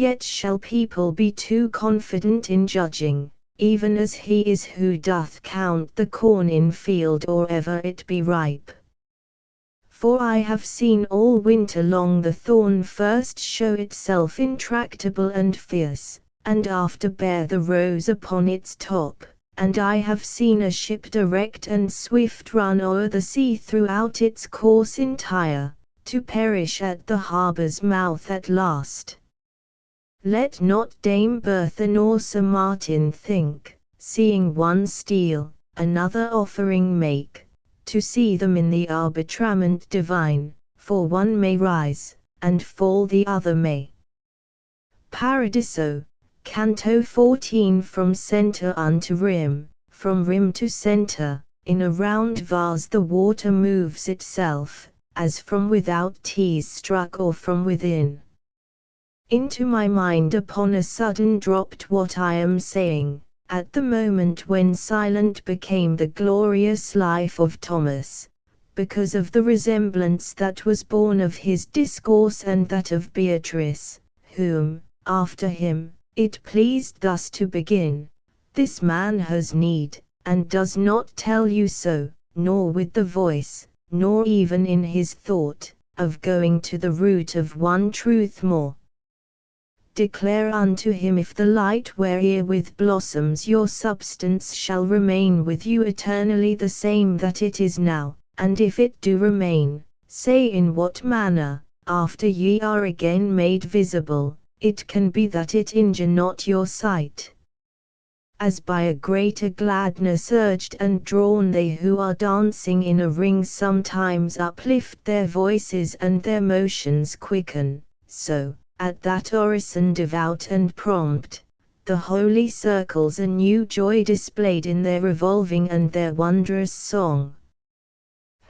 Yet shall people be too confident in judging, even as he is who doth count the corn in field or ever it be ripe. For I have seen all winter long the thorn first show itself intractable and fierce, and after bear the rose upon its top, and I have seen a ship direct and swift run o'er the sea throughout its course entire, to perish at the harbour's mouth at last. Let not Dame Bertha nor Sir Martin think, seeing one steal, another offering make, to see them in the arbitrament divine, for one may rise, and fall the other may. Paradiso, Canto 14. From centre unto rim, from rim to centre, in a round vase the water moves itself, as from without tease struck or from within. Into my mind upon a sudden dropped what I am saying, at the moment when silent became the glorious life of Thomas, because of the resemblance that was born of his discourse and that of Beatrice, whom, after him, it pleased thus to begin. This man has need, and does not tell you so, nor with the voice, nor even in his thought, of going to the root of one truth more. Declare unto him if the light wherewith blossoms your substance shall remain with you eternally the same that it is now, and if it do remain, say in what manner, after ye are again made visible, it can be that it injure not your sight. As by a greater gladness urged and drawn they who are dancing in a ring sometimes uplift their voices and their motions quicken, so, at that orison devout and prompt, the holy circles a new joy displayed in their revolving and their wondrous song.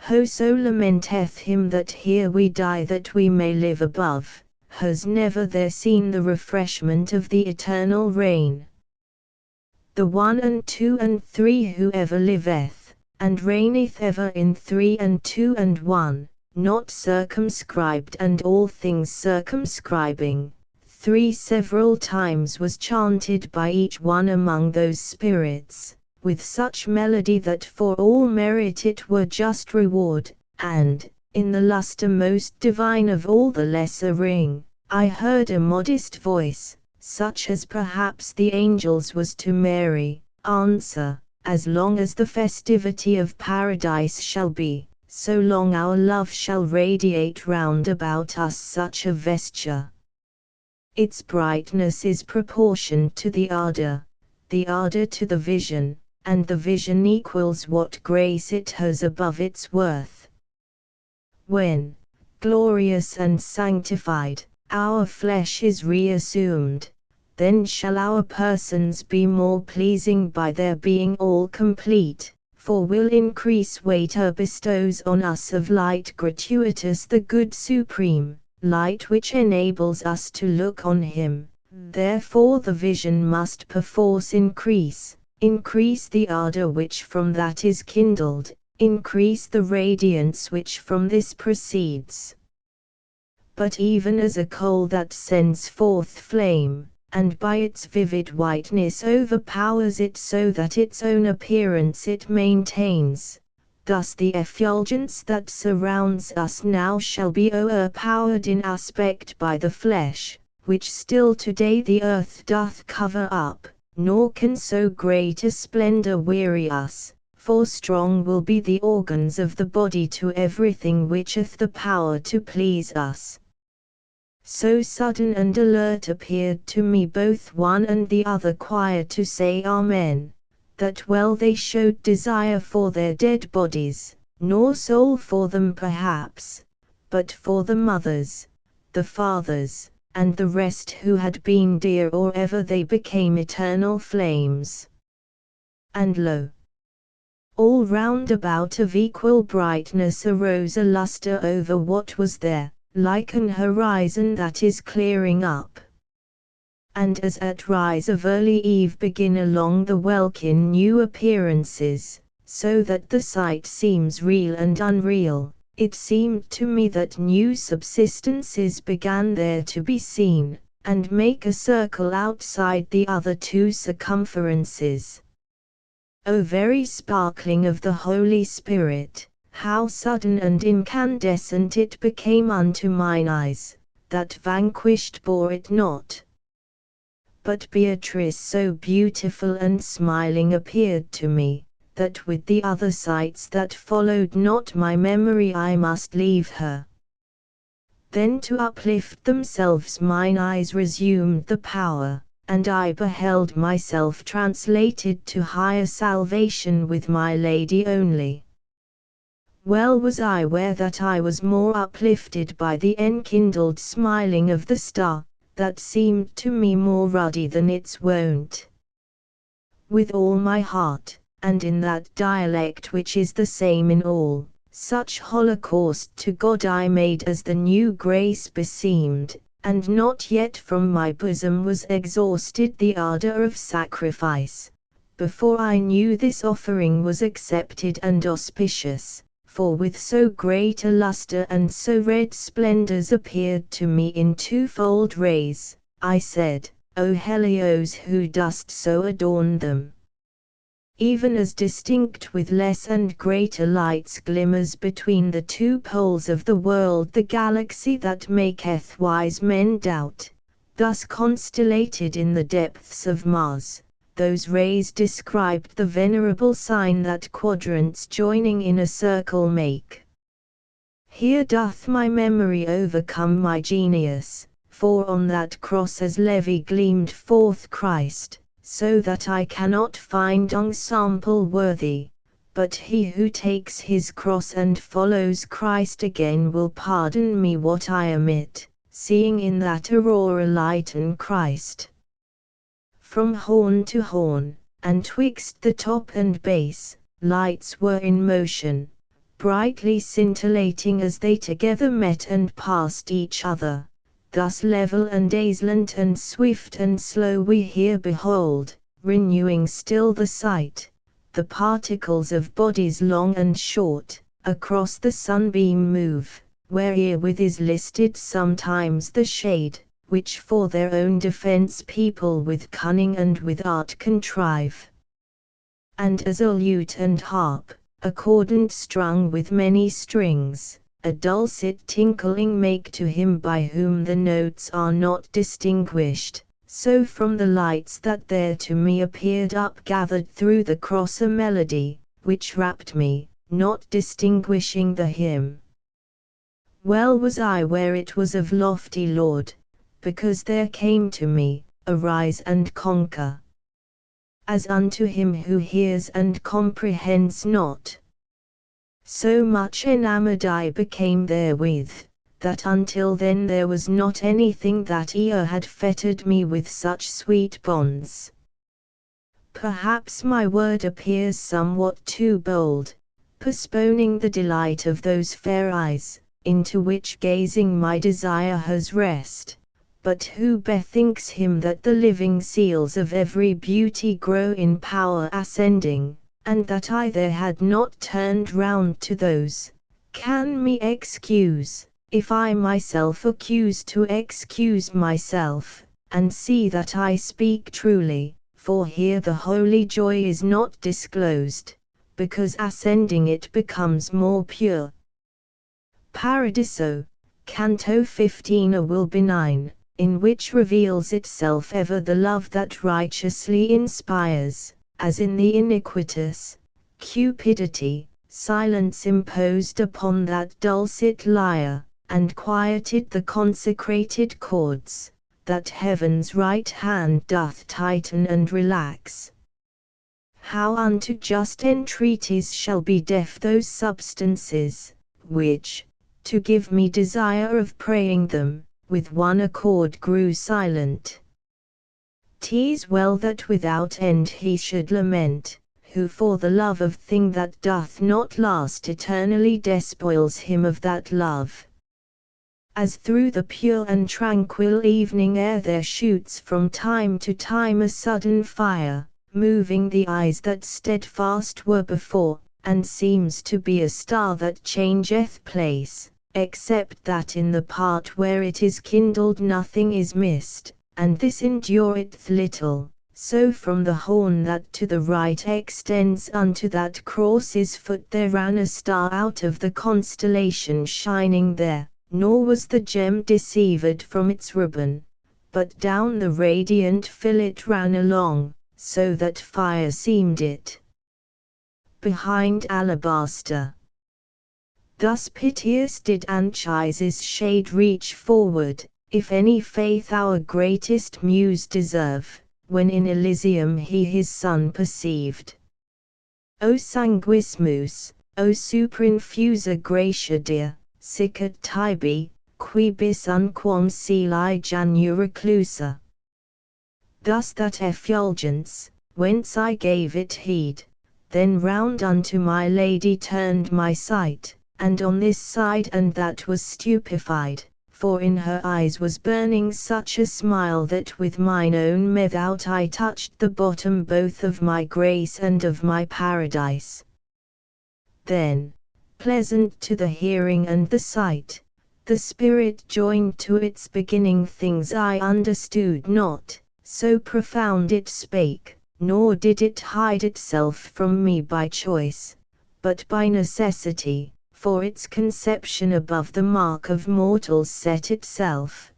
Whoso lamenteth him that here we die that we may live above, has never there seen the refreshment of the eternal reign. The 1 and 2 and 3 who ever liveth, and reigneth ever in 3 and 2 and 1, not circumscribed and all things circumscribing, 3 several times was chanted by each one among those spirits, with such melody that for all merit it were just reward, and, in the lustre most divine of all the lesser ring, I heard a modest voice, such as perhaps the angels was to Mary, answer, as long as the festivity of paradise shall be, so long our love shall radiate round about us such a vesture. Its brightness is proportioned to the ardor to the vision, and the vision equals what grace it has above its worth. When, glorious and sanctified, our flesh is reassumed, then shall our persons be more pleasing by their being all complete, for will increase waiter bestows on us of light gratuitous the good supreme, light which enables us to look on him, therefore the vision must perforce increase the ardor which from that is kindled, increase the radiance which from this proceeds. But even as a coal that sends forth flame, and by its vivid whiteness overpowers it so that its own appearance it maintains, thus the effulgence that surrounds us now shall be o'erpowered in aspect by the flesh, which still today the earth doth cover up, nor can so great a splendor weary us, for strong will be the organs of the body to everything which hath the power to please us. So sudden and alert appeared to me both one and the other choir to say Amen, that well they showed desire for their dead bodies, nor soul for them perhaps, but for the mothers, the fathers, and the rest who had been dear or ever they became eternal flames. And lo! all round about of equal brightness arose a lustre over what was there, like an horizon that is clearing up. And as at rise of early eve begin along the welkin new appearances, so that the sight seems real and unreal, it seemed to me that new subsistences began there to be seen, and make a circle outside the other two circumferences. O very sparkling of the Holy Spirit, how sudden and incandescent it became unto mine eyes, that vanquished bore it not. But Beatrice so beautiful and smiling appeared to me, that with the other sights that followed not my memory I must leave her. Then to uplift themselves mine eyes resumed the power, and I beheld myself translated to higher salvation with my Lady only. Well was I aware that I was more uplifted by the enkindled smiling of the star, that seemed to me more ruddy than its wont. With all my heart, and in that dialect which is the same in all, such holocaust to God I made as the new grace beseemed, and not yet from my bosom was exhausted the ardour of sacrifice, before I knew this offering was accepted and auspicious, for with so great a lustre and so red splendours appeared to me in twofold rays, I said, O Helios, who dost so adorn them? Even as distinct with less and greater lights glimmers between the two poles of the world the galaxy that maketh wise men doubt, thus constellated in the depths of Mars, those rays described the venerable sign that quadrants joining in a circle make. Here doth my memory overcome my genius, for on that cross as Levi gleamed forth Christ, so that I cannot find ensample worthy, but he who takes his cross and follows Christ again will pardon me what I omit, seeing in that aurora lighten Christ. From horn to horn, and twixt the top and base, lights were in motion, brightly scintillating as they together met and passed each other. Thus level and aslant and swift and slow we here behold, renewing still the sight, the particles of bodies long and short, across the sunbeam move, where herewith is listed sometimes the shade, which for their own defence people with cunning and with art contrive. And as a lute and harp, accordant strung with many strings, a dulcet tinkling make to him by whom the notes are not distinguished, so from the lights that there to me appeared upgathered through the cross a melody, which rapt me, not distinguishing the hymn. Well was I where it was of lofty Lord, because there came to me, arise and conquer. As unto him who hears and comprehends not. So much enamoured I became therewith, that until then there was not anything that e'er had fettered me with such sweet bonds. Perhaps my word appears somewhat too bold, postponing the delight of those fair eyes, into which gazing my desire has rest, but who bethinks him that the living seals of every beauty grow in power ascending, and that I there had not turned round to those, can me excuse, if I myself accuse to excuse myself, and see that I speak truly, for here the holy joy is not disclosed, because ascending it becomes more pure. Paradiso, Canto 15 will benign, in which reveals itself ever the love that righteously inspires, as in the iniquitous cupidity, silence imposed upon that dulcet lyre, and quieted the consecrated chords, that heaven's right hand doth tighten and relax. How unto just entreaties shall be deaf those substances, which, to give me desire of praying them, with one accord grew silent. 'Tis well that without end he should lament, who for the love of thing that doth not last eternally despoils him of that love. As through the pure and tranquil evening air there shoots from time to time a sudden fire, moving the eyes that steadfast were before, and seems to be a star that changeth place, except that in the part where it is kindled nothing is missed, and this endureth little, so from the horn that to the right extends unto that crosse's foot there ran a star out of the constellation shining there, nor was the gem deceived from its ribbon, but down the radiant fillet ran along, so that fire seemed it behind alabaster. Thus piteous did Anchises' shade reach forward, if any faith our greatest muse deserve, when in Elysium he his son perceived. O sanguismus, O superinfusa gratia dea, sic at tibi, quibus unquam celi Janu reclusa. Thus that effulgence, whence I gave it heed, then round unto my lady turned my sight, and on this side and that was stupefied, for in her eyes was burning such a smile that with mine own methought I touched the bottom both of my grace and of my paradise. Then, pleasant to the hearing and the sight, the spirit joined to its beginning things I understood not, so profound it spake, nor did it hide itself from me by choice, but by necessity, for its conception above the mark of mortals set itself.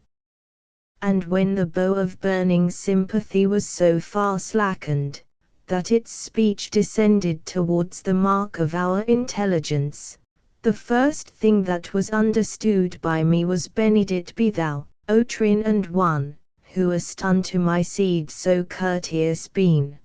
And when the bow of burning sympathy was so far slackened, that its speech descended towards the mark of our intelligence, the first thing that was understood by me was Benedict be thou, O Trin and One, who hast unto my seed so courteous been.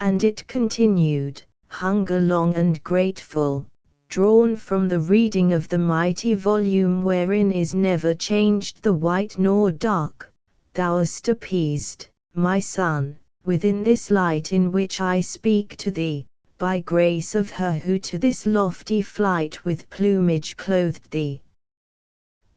And it continued, hunger long and grateful, drawn from the reading of the mighty volume wherein is never changed the white nor dark, thou hast appeased, my son, within this light in which I speak to thee, by grace of her who to this lofty flight with plumage clothed thee.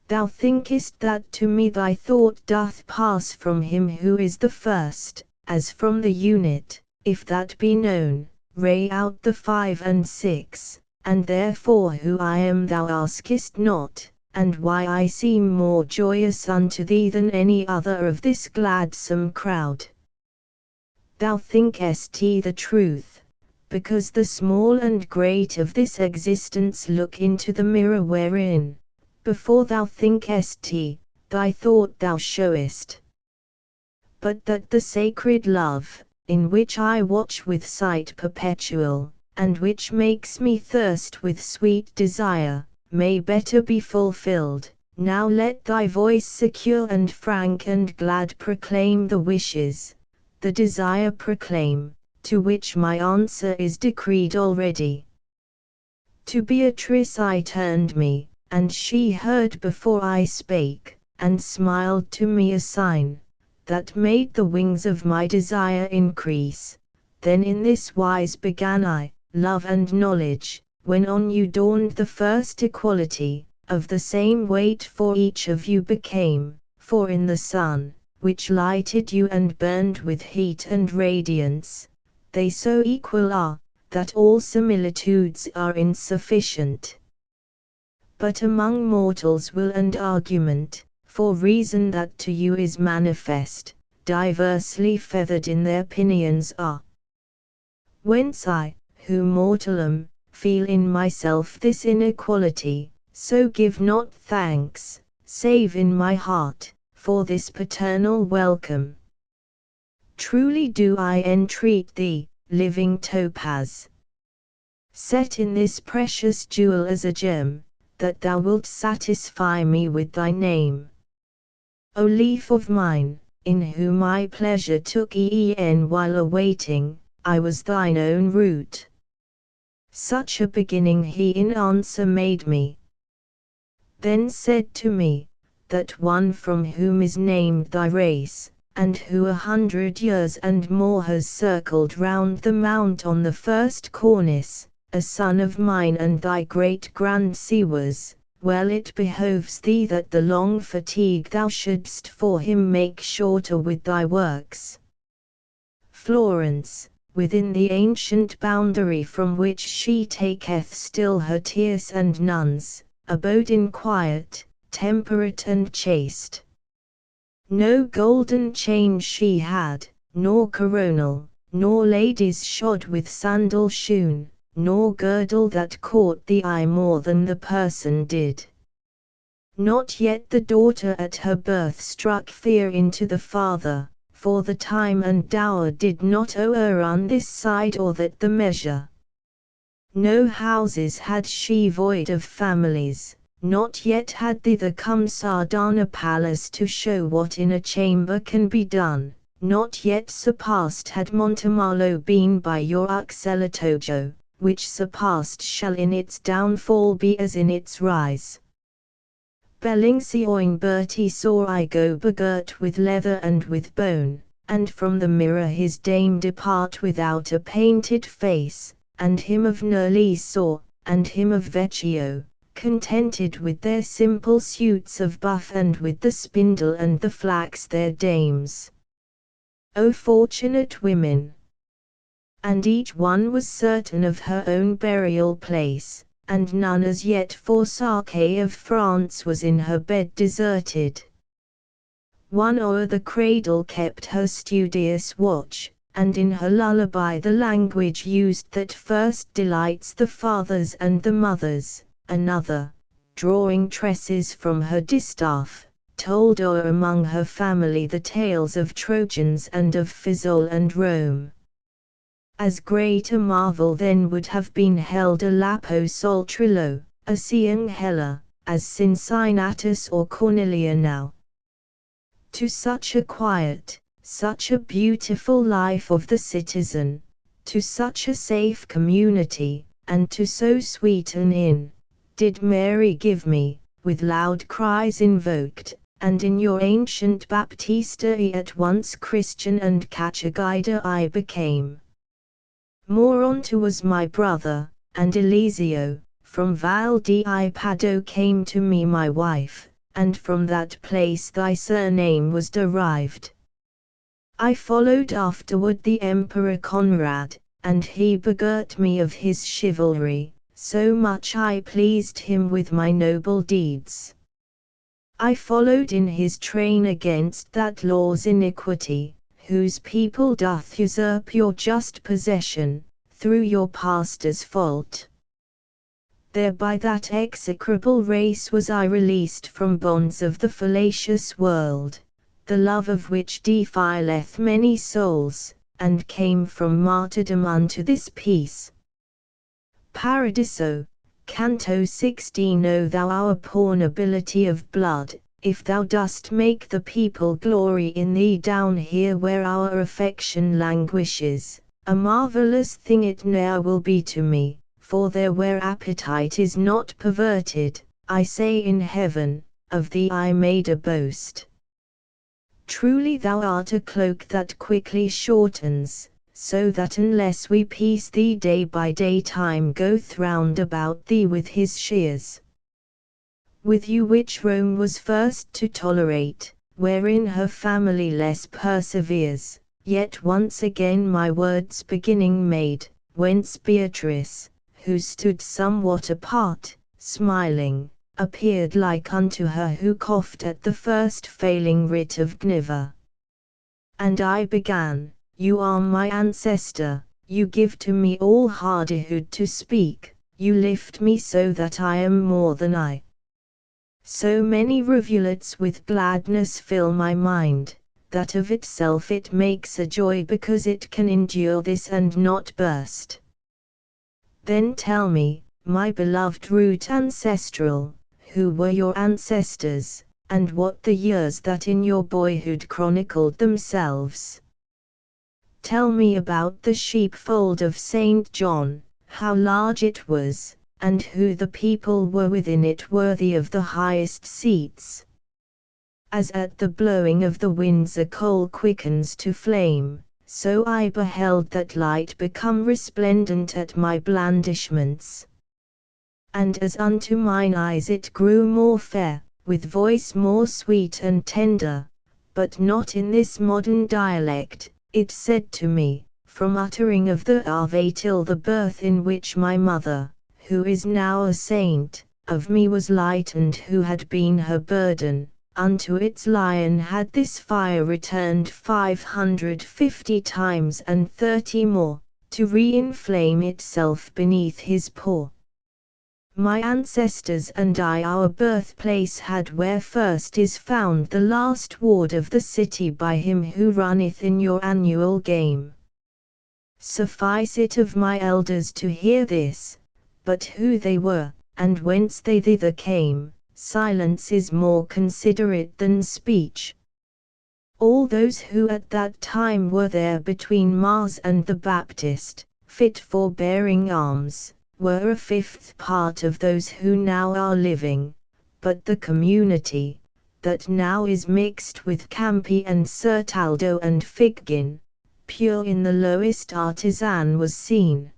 Thou thinkest that to me thy thought doth pass from him who is the first, as from the unit, if that be known, ray out the 5 and 6, and therefore who I am thou askest not, and why I seem more joyous unto thee than any other of this gladsome crowd. Thou thinkest the truth, because the small and great of this existence look into the mirror wherein, before thou thinkest thy thought thou showest. But that the sacred love, in which I watch with sight perpetual, and which makes me thirst with sweet desire, may better be fulfilled, now let thy voice secure and frank and glad proclaim the wishes, the desire proclaim, to which my answer is decreed already. To Beatrice I turned me, and she heard before I spake, and smiled to me a sign, that made the wings of my desire increase. Then in this wise began I, love and knowledge, when on you dawned the first equality, of the same weight for each of you became, for in the sun, which lighted you and burned with heat and radiance, they so equal are, that all similitudes are insufficient. But among mortals will and argument, for reason that to you is manifest, diversely feathered in their pinions are. Whence I, who mortal am, feel in myself this inequality, so give not thanks, save in my heart, for this paternal welcome. Truly do I entreat thee, living topaz, set in this precious jewel as a gem, that thou wilt satisfy me with thy name. O leaf of mine, in whom I pleasure took while awaiting, I was thine own root. Such a beginning he in answer made me. Then said to me, that one from whom is named thy race, and who 100 years and more has circled round the mount on the first cornice, a son of mine and thy great-grandson was, well it behoves thee that the long fatigue thou shouldst for him make shorter with thy works. Florence, within the ancient boundary from which she taketh still her tierce and nuns, abode in quiet, temperate and chaste. No golden chain she had, nor coronal, nor ladies shod with sandal shoon, nor girdle that caught the eye more than the person did. Not yet the daughter at her birth struck fear into the father, for the time and dower did not o'er on this side or that the measure. No houses had she void of families, not yet had thither come Sardana palace to show what in a chamber can be done, not yet surpassed had Montemarlo been by your Uxelatojo, which surpassed shall in its downfall be as in its rise. Bellingsioing Bertie saw I go begirt with leather and with bone, and from the mirror his dame depart without a painted face, and him of Nerli saw, and him of Vecchio, contented with their simple suits of buff and with the spindle and the flax their dames. O fortunate women! And each one was certain of her own burial place, and none as yet for Sake of France was in her bed deserted. One o'er the cradle kept her studious watch, and in her lullaby the language used that first delights the fathers and the mothers, another, drawing tresses from her distaff, told o'er among her family the tales of Trojans and of Fiesole and Rome. As great a marvel then would have been held a Lapo Soltrillo, a seeing Hella, as Cincinnatus or Cornelia now. To such a quiet, such a beautiful life of the citizen, to such a safe community, and to so sweet an inn, did Mary give me, with loud cries invoked, and in your ancient baptistery at once Christian and catechida I became. Moronto was my brother, and Eliseo, from Val di Pado came to me my wife, and from that place thy surname was derived. I followed afterward the Emperor Conrad, and he begirt me of his chivalry, so much I pleased him with my noble deeds. I followed in his train against that law's iniquity, whose people doth usurp your just possession, through your pastor's fault. There by that execrable race was I released from bonds of the fallacious world, the love of which defileth many souls, and came from martyrdom unto this peace. Paradiso, Canto 16. O thou our poor nobility of blood, if thou dost make the people glory in thee down here where our affection languishes, a marvellous thing it ne'er will be to me, for there where appetite is not perverted, I say in heaven, of thee I made a boast. Truly thou art a cloak that quickly shortens, so that unless we piece thee day by day time goeth round about thee with his shears. With you which Rome was first to tolerate, wherein her family less perseveres, yet once again my words beginning made, whence Beatrice, who stood somewhat apart, smiling, appeared like unto her who coughed at the first failing writ of Gniva. And I began, you are my ancestor, you give to me all hardihood to speak, you lift me so that I am more than I. So many rivulets with gladness fill my mind, that of itself it makes a joy because it can endure this and not burst. Then tell me, my beloved root ancestral, who were your ancestors, and what the years that in your boyhood chronicled themselves. Tell me about the sheepfold of St. John, how large it was, and who the people were within it worthy of the highest seats. As at the blowing of the winds a coal quickens to flame, so I beheld that light become resplendent at my blandishments. And as unto mine eyes it grew more fair, with voice more sweet and tender, but not in this modern dialect, it said to me, from uttering of the Ave till the birth in which my mother, who is now a saint, of me was lightened who had been her burden, unto its lion had this fire returned 550 times and 30 more, to re-inflame itself beneath his paw. My ancestors and I our birthplace had where first is found the last ward of the city by him who runneth in your annual game. Suffice it of my elders to hear this, but who they were, and whence they thither came, silence is more considerate than speech. All those who at that time were there between Mars and the Baptist, fit for bearing arms, were a fifth part of those who now are living, but the community, that now is mixed with Campi and Certaldo and Figin, pure in the lowest artisan was seen.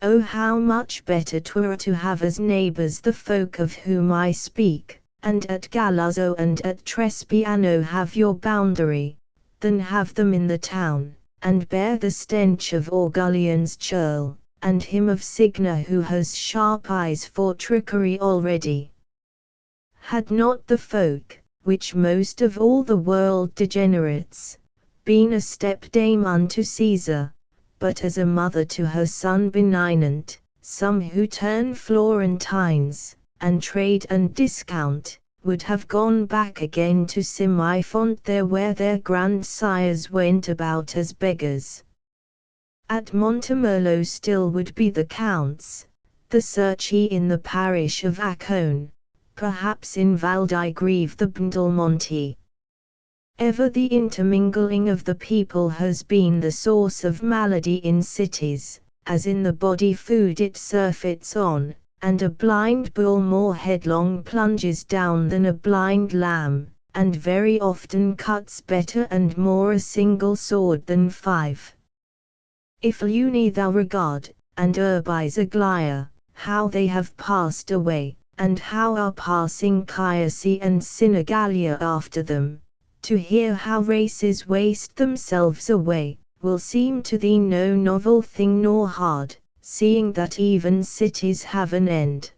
Oh, how much better 'twere to have as neighbours the folk of whom I speak, and at Galazzo and at Trespiano have your boundary, than have them in the town, and bear the stench of Orgullion's churl, and him of Signa who has sharp eyes for trickery already. Had not the folk, which most of all the world degenerates, been a step-dame unto Caesar, but as a mother to her son benignant, some who turn Florentines, and trade and discount, would have gone back again to Semifont there where their grandsires went about as beggars. At Montemerlo still would be the counts, the Cerci in the parish of Accone, perhaps in Valdigrieve the Bndalmonti. Ever the intermingling of the people has been the source of malady in cities, as in the body food it surfeits on, and a blind bull more headlong plunges down than a blind lamb, and very often cuts better and more a single sword than 5. If Luni thou regard, and Urbis Aglaia, how they have passed away, and how are passing Chiasse and Sinigalia after them, to hear how races waste themselves away, will seem to thee no novel thing nor hard, seeing that even cities have an end.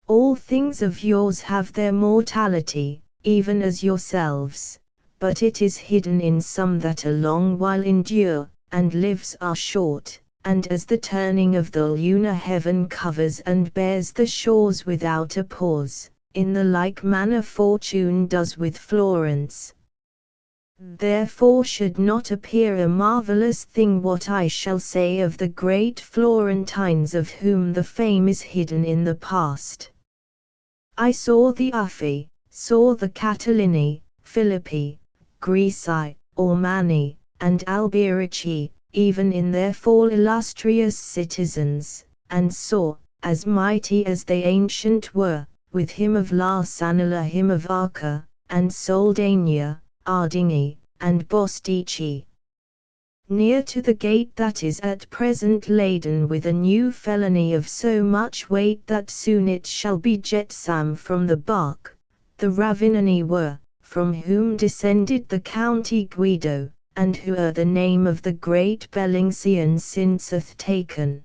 All things of yours have their mortality, even as yourselves, but it is hidden in some that a long while endure, and lives are short, and as the turning of the lunar heaven covers and bears the shores without a pause, in the like manner fortune does with Florence. Therefore should not appear a marvellous thing what I shall say of the great Florentines of whom the fame is hidden in the past. I saw the Uffi, saw the Catilini, Philippi, Grisi, Ormani, and Alberici, even in their fall illustrious citizens, and saw, as mighty as they ancient were, with him of Larsanula him of Arca, and Soldania, Ardinghi, and Bostici. Near to the gate that is at present laden with a new felony of so much weight that soon it shall be jetsam from the bark, the Ravinani were, from whom descended the County Guido, and who are the name of the great Bellingsian since hath taken.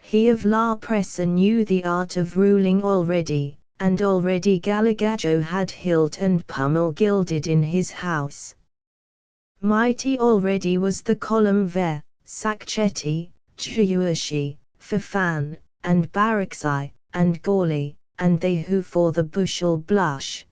He of La Pressa knew the art of ruling already, and already Galligajo had hilt and pummel gilded in his house. Mighty already was the column Ver, Sacchetti, Giuaci, Fafan, and Baraxi, and Gawley, and they who for the bushel blush.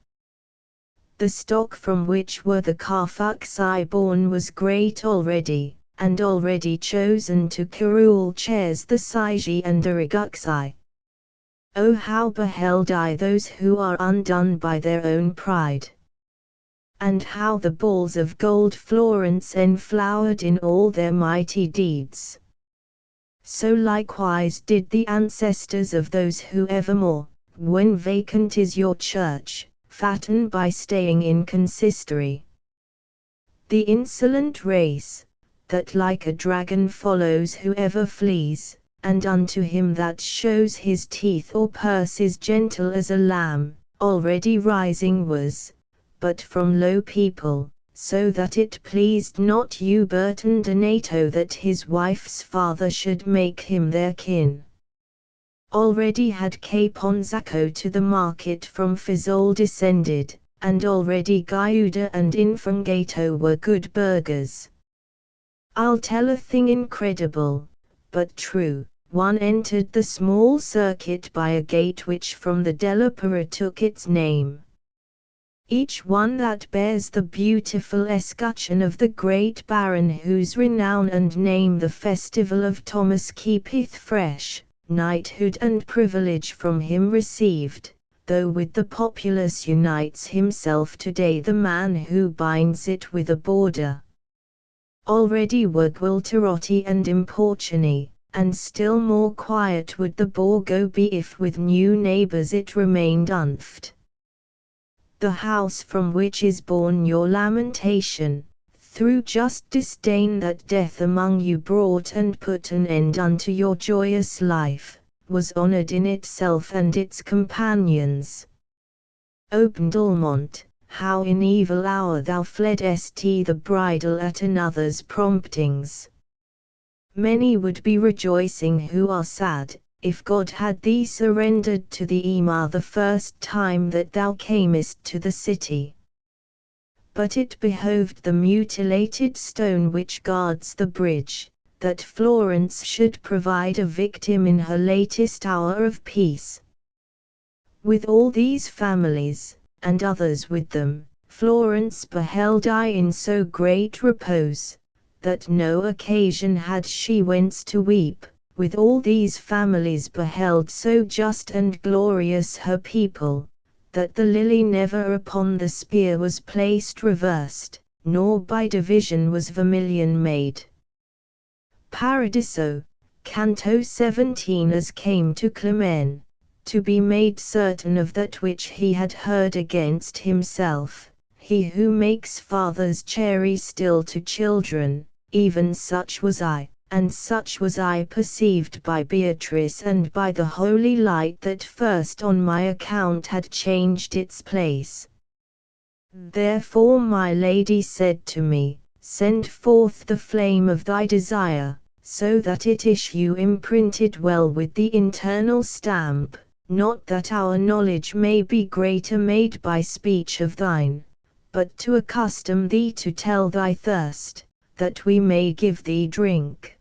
The stock from which were the Carfuxi born was great already, and already chosen to curule chairs the Sigi and Ariguxi. Oh, how beheld I those who are undone by their own pride! And how the balls of gold Florence enflowered in all their mighty deeds! So likewise did the ancestors of those who evermore, when vacant is your church, fatten by staying in consistory. The insolent race, that like a dragon follows whoever flees, and unto him that shows his teeth or purse is gentle as a lamb, already rising was, but from low people, so that it pleased not Hubert and Donato that his wife's father should make him their kin. Already had Capon Zacco to the market from Fiesole descended, and already Giuda and Infangato were good burghers. I'll tell a thing incredible, but true. One entered the small circuit by a gate which from the Della Pura took its name. Each one that bears the beautiful escutcheon of the great Baron whose renown and name the festival of Thomas keepeth fresh, knighthood and privilege from him received, though with the populace unites himself today the man who binds it with a border. Already were Gualterotti and Importuni, and still more quiet would the Borgo be if with new neighbours it remained unfed. The house from which is born your lamentation, through just disdain that death among you brought and put an end unto your joyous life, was honoured in itself and its companions. O Bndalmont, how in evil hour thou fleddest the bridle at another's promptings. Many would be rejoicing who are sad, if God had thee surrendered to the Emir the first time that thou camest to the city. But it behoved the mutilated stone which guards the bridge, that Florence should provide a victim in her latest hour of peace. With all these families, and others with them, Florence beheld I in so great repose, that no occasion had she whence to weep. With all these families beheld so just and glorious her people, that the lily never upon the spear was placed reversed, nor by division was vermilion made. Paradiso, Canto 17. As came to Clemen, to be made certain of that which he had heard against himself, he who makes fathers chary still to children, even such was I. And such was I perceived by Beatrice and by the holy light that first on my account had changed its place. Therefore my lady said to me, send forth the flame of thy desire, so that it issue imprinted well with the internal stamp, not that our knowledge may be greater made by speech of thine, but to accustom thee to tell thy thirst, that we may give thee drink.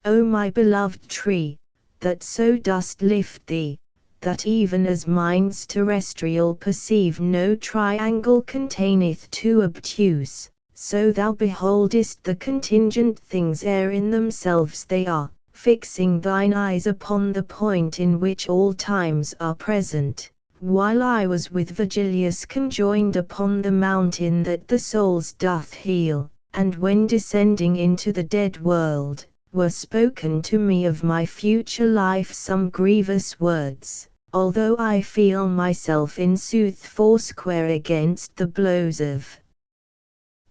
O my beloved tree, that so dost lift thee, that even as minds terrestrial perceive no triangle containeth two obtuse, so thou beholdest the contingent things ere in themselves they are, fixing thine eyes upon the point in which all times are present, while I was with Virgilius conjoined upon the mountain that the souls doth heal, and when descending into the dead world, were spoken to me of my future life some grievous words, although I feel myself in sooth foursquare against the blows of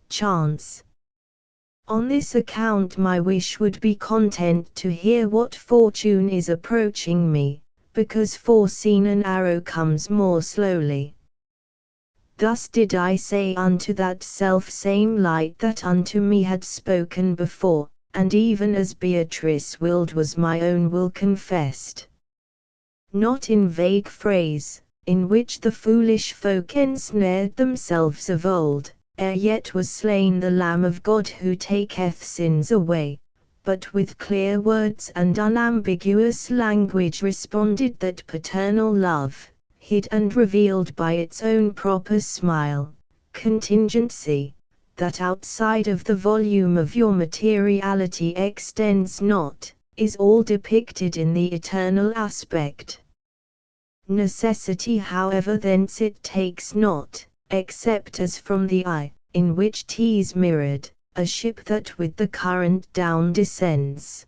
chance. On this account my wish would be content to hear what fortune is approaching me, because foreseen an arrow comes more slowly. Thus did I say unto that self-same light that unto me had spoken before, and even as Beatrice willed was my own will confessed. Not in vague phrase, in which the foolish folk ensnared themselves of old, ere yet was slain the Lamb of God who taketh sins away, but with clear words and unambiguous language responded that paternal love, hid and revealed by its own proper smile, contingency, that outside of the volume of your materiality extends not, is all depicted in the eternal aspect. Necessity however thence it takes not, except as from the eye, in which 'tis mirrored, a ship that with the current down descends.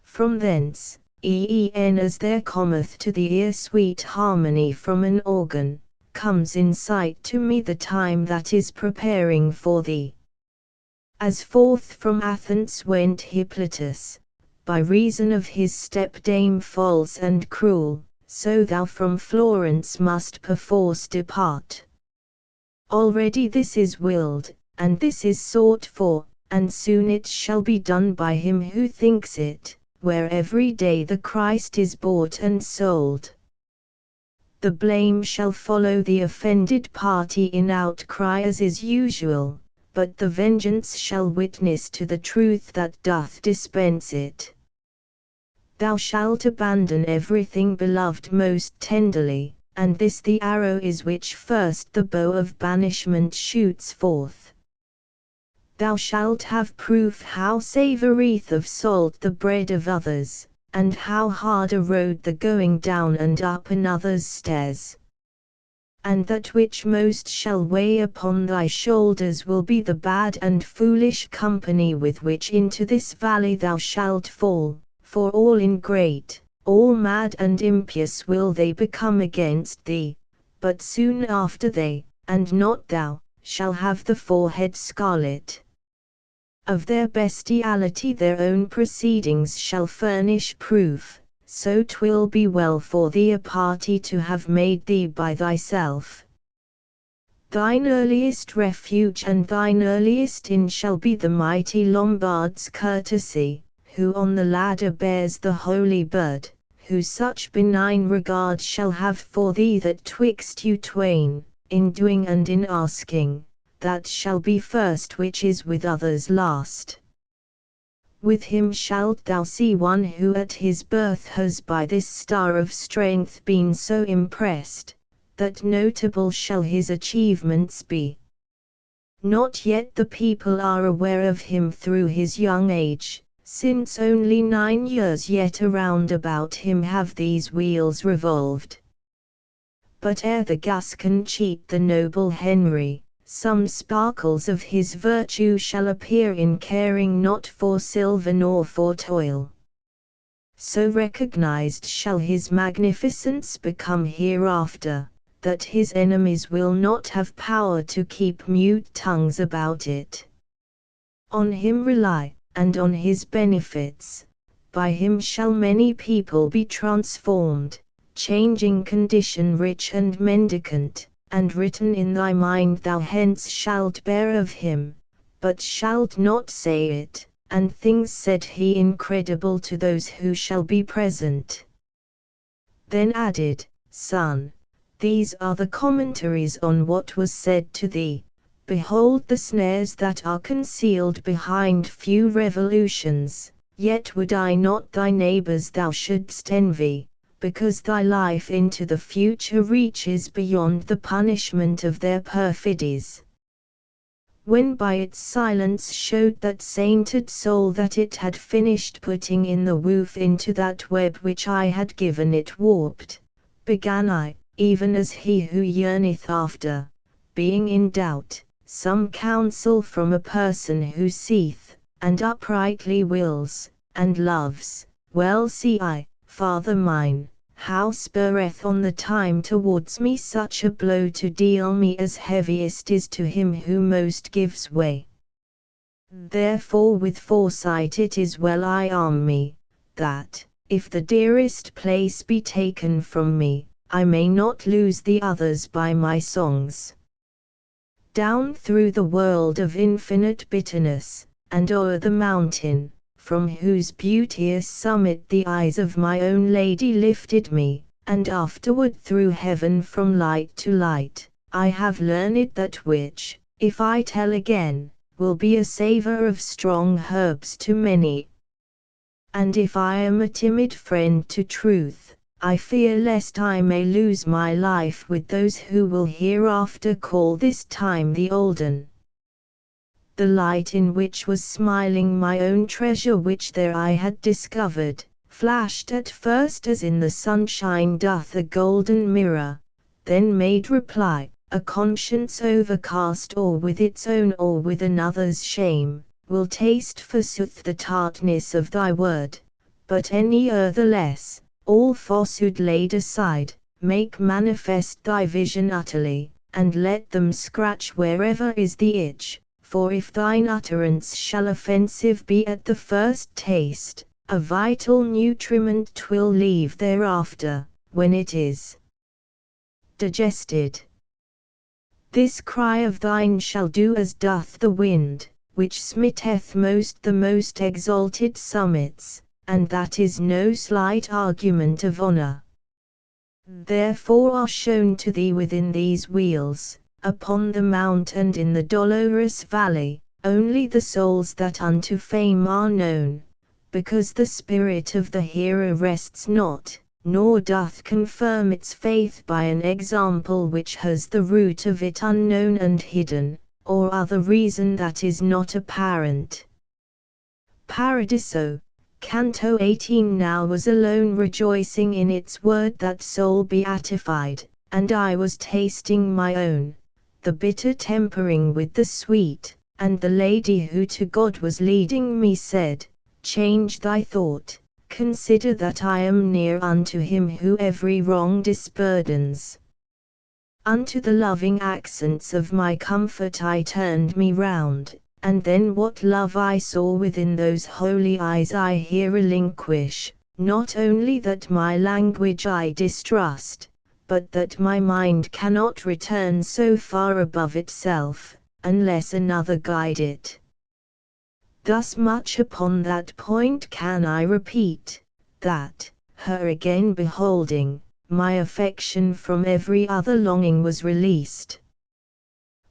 From thence, as there cometh to the ear sweet harmony from an organ, comes in sight to me the time that is preparing for thee. As forth from Athens went Hippolytus, by reason of his stepdame false and cruel, so thou from Florence must perforce depart. Already this is willed, and this is sought for, and soon it shall be done by him who thinks it, where every day the Christ is bought and sold. The blame shall follow the offended party in outcry as is usual, but the vengeance shall witness to the truth that doth dispense it. Thou shalt abandon everything beloved most tenderly, and this the arrow is which first the bow of banishment shoots forth. Thou shalt have proof how savoureth of salt the bread of others, and how hard a road the going down and up another's stairs. And that which most shall weigh upon thy shoulders will be the bad and foolish company with which into this valley thou shalt fall, for all ingrate, all mad and impious will they become against thee, but soon after they, and not thou, shall have the forehead scarlet. Of their bestiality their own proceedings shall furnish proof, so 'twill be well for thee a party to have made thee by thyself. Thine earliest refuge and thine earliest inn shall be the mighty Lombard's courtesy, who on the ladder bears the holy bird, who such benign regard shall have for thee that twixt you twain, in doing and in asking, that shall be first which is with others last. With him shalt thou see one who at his birth has by this star of strength been so impressed, that notable shall his achievements be. Not yet the people are aware of him through his young age, since only 9 years yet around about him have these wheels revolved. But ere the Gascon cheat the noble Henry, some sparkles of his virtue shall appear in caring not for silver nor for toil. So recognized shall his magnificence become hereafter, that his enemies will not have power to keep mute tongues about it. On him rely, and on his benefits, by him shall many people be transformed, changing condition rich and mendicant, and written in thy mind thou hence shalt bear of him, but shalt not say it, and things said he incredible to those who shall be present. Then added, Son, these are the commentaries on what was said to thee. Behold the snares that are concealed behind few revolutions, yet would I not thy neighbours thou shouldst envy, because thy life into the future reaches beyond the punishment of their perfidies. When by its silence showed that sainted soul that it had finished putting in the woof into that web which I had given it warped, began I, even as he who yearneth after, being in doubt, some counsel from a person who seeth, and uprightly wills, and loves, well see I, Father mine, how spurreth on the time towards me such a blow to deal me as heaviest is to him who most gives way. Therefore with foresight it is well I arm me, that, if the dearest place be taken from me, I may not lose the others by my songs. Down through the world of infinite bitterness, and o'er the mountain, from whose beauteous summit the eyes of my own lady lifted me, and afterward through heaven from light to light, I have learned that which, if I tell again, will be a savour of strong herbs to many. And if I am a timid friend to truth, I fear lest I may lose my life with those who will hereafter call this time the olden. The light in which was smiling my own treasure which there I had discovered, flashed at first as in the sunshine doth a golden mirror, then made reply, a conscience overcast or with its own or with another's shame, will taste forsooth the tartness of thy word, but any other less, all falsehood laid aside, make manifest thy vision utterly, and let them scratch wherever is the itch. For if thine utterance shall offensive be at the first taste, a vital nutriment 'twill leave thereafter, when it is digested. This cry of thine shall do as doth the wind, which smitteth most the most exalted summits, and that is no slight argument of honor. Therefore are shown to thee within these wheels, upon the mount and in the dolorous valley, only the souls that unto fame are known, because the spirit of the hero rests not, nor doth confirm its faith by an example which has the root of it unknown and hidden, or other reason that is not apparent. Paradiso, Canto 18. Now was alone rejoicing in its word that soul beatified, and I was tasting my own, the bitter tempering with the sweet, and the lady who to God was leading me said, change thy thought, consider that I am near unto him who every wrong disburdens. Unto the loving accents of my comfort I turned me round, and then what love I saw within those holy eyes I here relinquish, not only that my language I distrust, but that my mind cannot return so far above itself, unless another guide it. Thus much upon that point can I repeat, that, her again beholding, my affection from every other longing was released.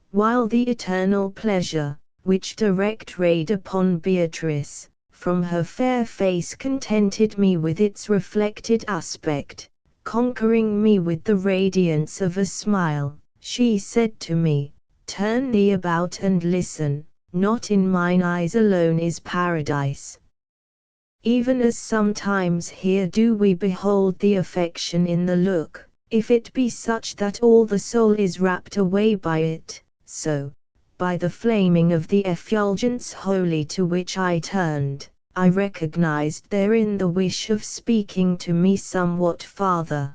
While the eternal pleasure, which direct rayed upon Beatrice, from her fair face contented me with its reflected aspect, conquering me with the radiance of a smile, she said to me, turn thee about and listen, not in mine eyes alone is paradise. Even as sometimes here do we behold the affection in the look, if it be such that all the soul is rapt away by it, so, by the flaming of the effulgence holy to which I turned, I recognized therein the wish of speaking to me somewhat farther.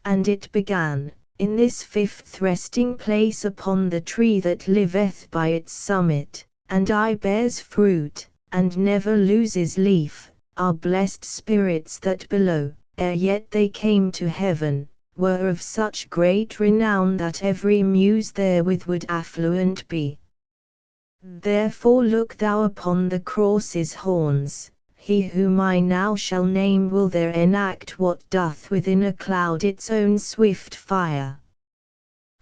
And it began, in this fifth resting place upon the tree that liveth by its summit, and I bears fruit, and never loses leaf, are blessed spirits that below, ere yet they came to heaven, were of such great renown that every muse therewith would affluent be. Therefore look thou upon the cross's horns, he whom I now shall name will there enact what doth within a cloud its own swift fire.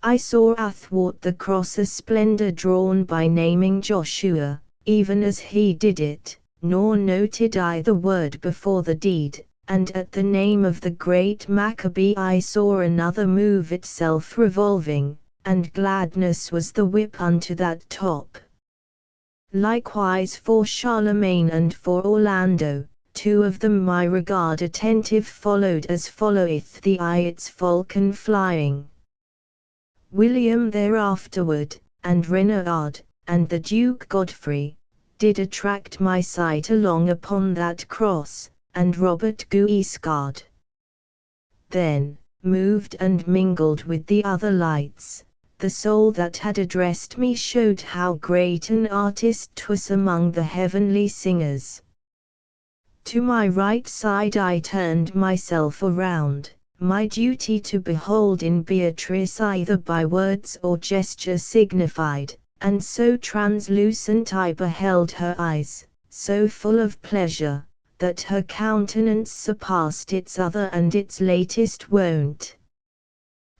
I saw athwart the cross a splendor drawn by naming Joshua, even as he did it, nor noted I the word before the deed. And at the name of the great Maccabee I saw another move itself revolving, and gladness was the whip unto that top. Likewise for Charlemagne and for Orlando, two of them my regard attentive followed as followeth the eye its falcon flying. William thereafterward, and Renard, and the Duke Godfrey, did attract my sight along upon that cross, and Robert Guiscard. Then, moved and mingled with the other lights, the soul that had addressed me showed how great an artist 'twas among the heavenly singers. To my right side I turned myself around, my duty to behold in Beatrice either by words or gesture signified, and so translucent I beheld her eyes, so full of pleasure, that her countenance surpassed its other and its latest wont.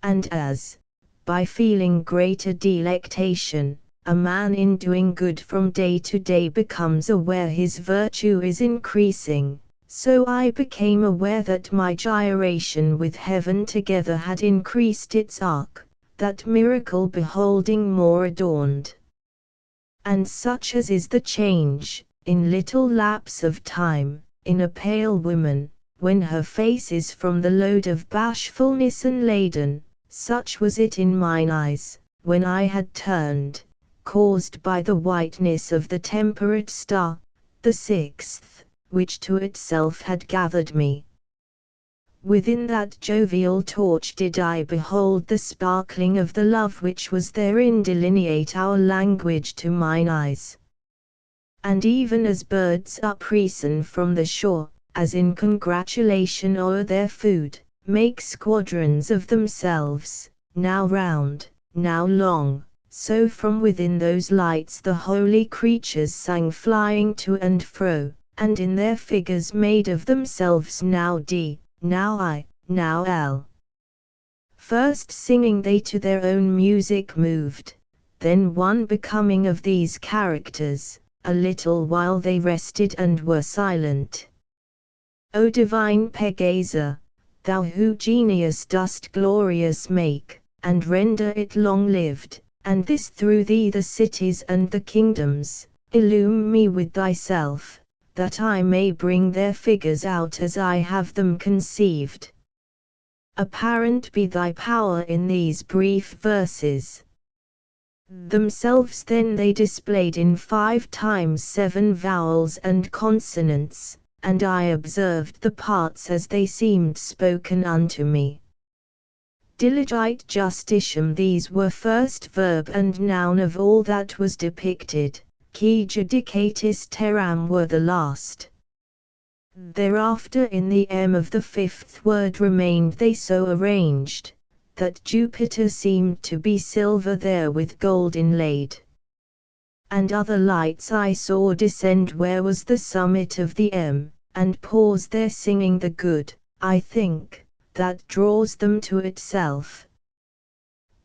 And as, by feeling greater delectation, a man in doing good from day to day becomes aware his virtue is increasing, so I became aware that my gyration with heaven together had increased its arc, that miracle beholding more adorned. And such as is the change, in little lapse of time, in a pale woman, when her face is from the load of bashfulness unladen, such was it in mine eyes, when I had turned, caused by the whiteness of the temperate star, the sixth, which to itself had gathered me. Within that jovial torch did I behold the sparkling of the love which was therein delineate our language to mine eyes. And even as birds uprisen from the shore, as in congratulation o'er their food, make squadrons of themselves, now round, now long, so from within those lights the holy creatures sang flying to and fro, and in their figures made of themselves now D, now I, now L. First singing they to their own music moved, then one becoming of these characters, a little while they rested and were silent. O divine Pegaser, thou who genius dost glorious make, and render it long-lived, and this through thee the cities and the kingdoms, illume me with thyself, that I may bring their figures out as I have them conceived. Apparent be thy power in these brief verses. Themselves then they displayed in 5 times 7 vowels and consonants, and I observed the parts as they seemed spoken unto me. Diligite justitium these were first verb and noun of all that was depicted, qui judicatis terram were the last. Thereafter in the M of the 5th word remained they so arranged, that Jupiter seemed to be silver there with gold inlaid. And other lights I saw descend where was the summit of the M, and pause there singing the good, I think, that draws them to itself.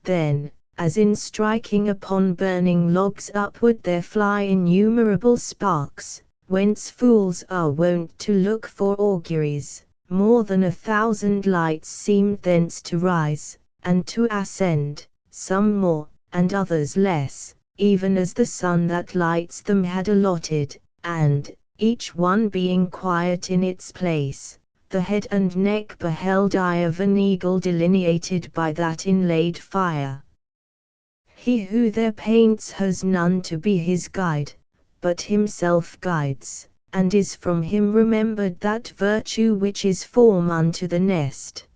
Then, as in striking upon burning logs upward there fly innumerable sparks, whence fools are wont to look for auguries, more than 1,000 lights seemed thence to rise, and to ascend, some more, and others less, even as the sun that lights them had allotted, and, each one being quiet in its place, the head and neck beheld I of an eagle delineated by that inlaid fire. He who there paints has none to be his guide, but himself guides, and is from him remembered that virtue which is form unto the nest.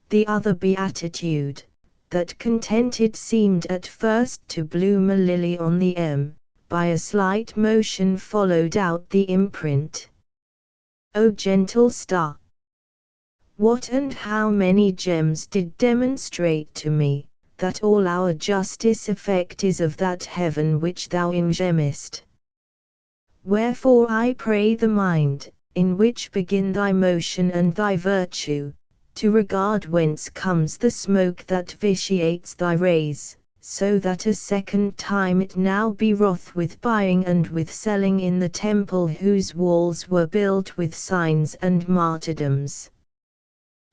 The other beatitude, that contented seemed at first to bloom a lily on the M, by a slight motion followed out the imprint. O gentle star! What and how many gems did demonstrate to me, that all our justice effect is of that heaven which thou ingemest. Wherefore I pray the mind, in which begin thy motion and thy virtue, to regard whence comes the smoke that vitiates thy rays, so that a second time it now be wroth with buying and with selling in the temple whose walls were built with signs and martyrdoms.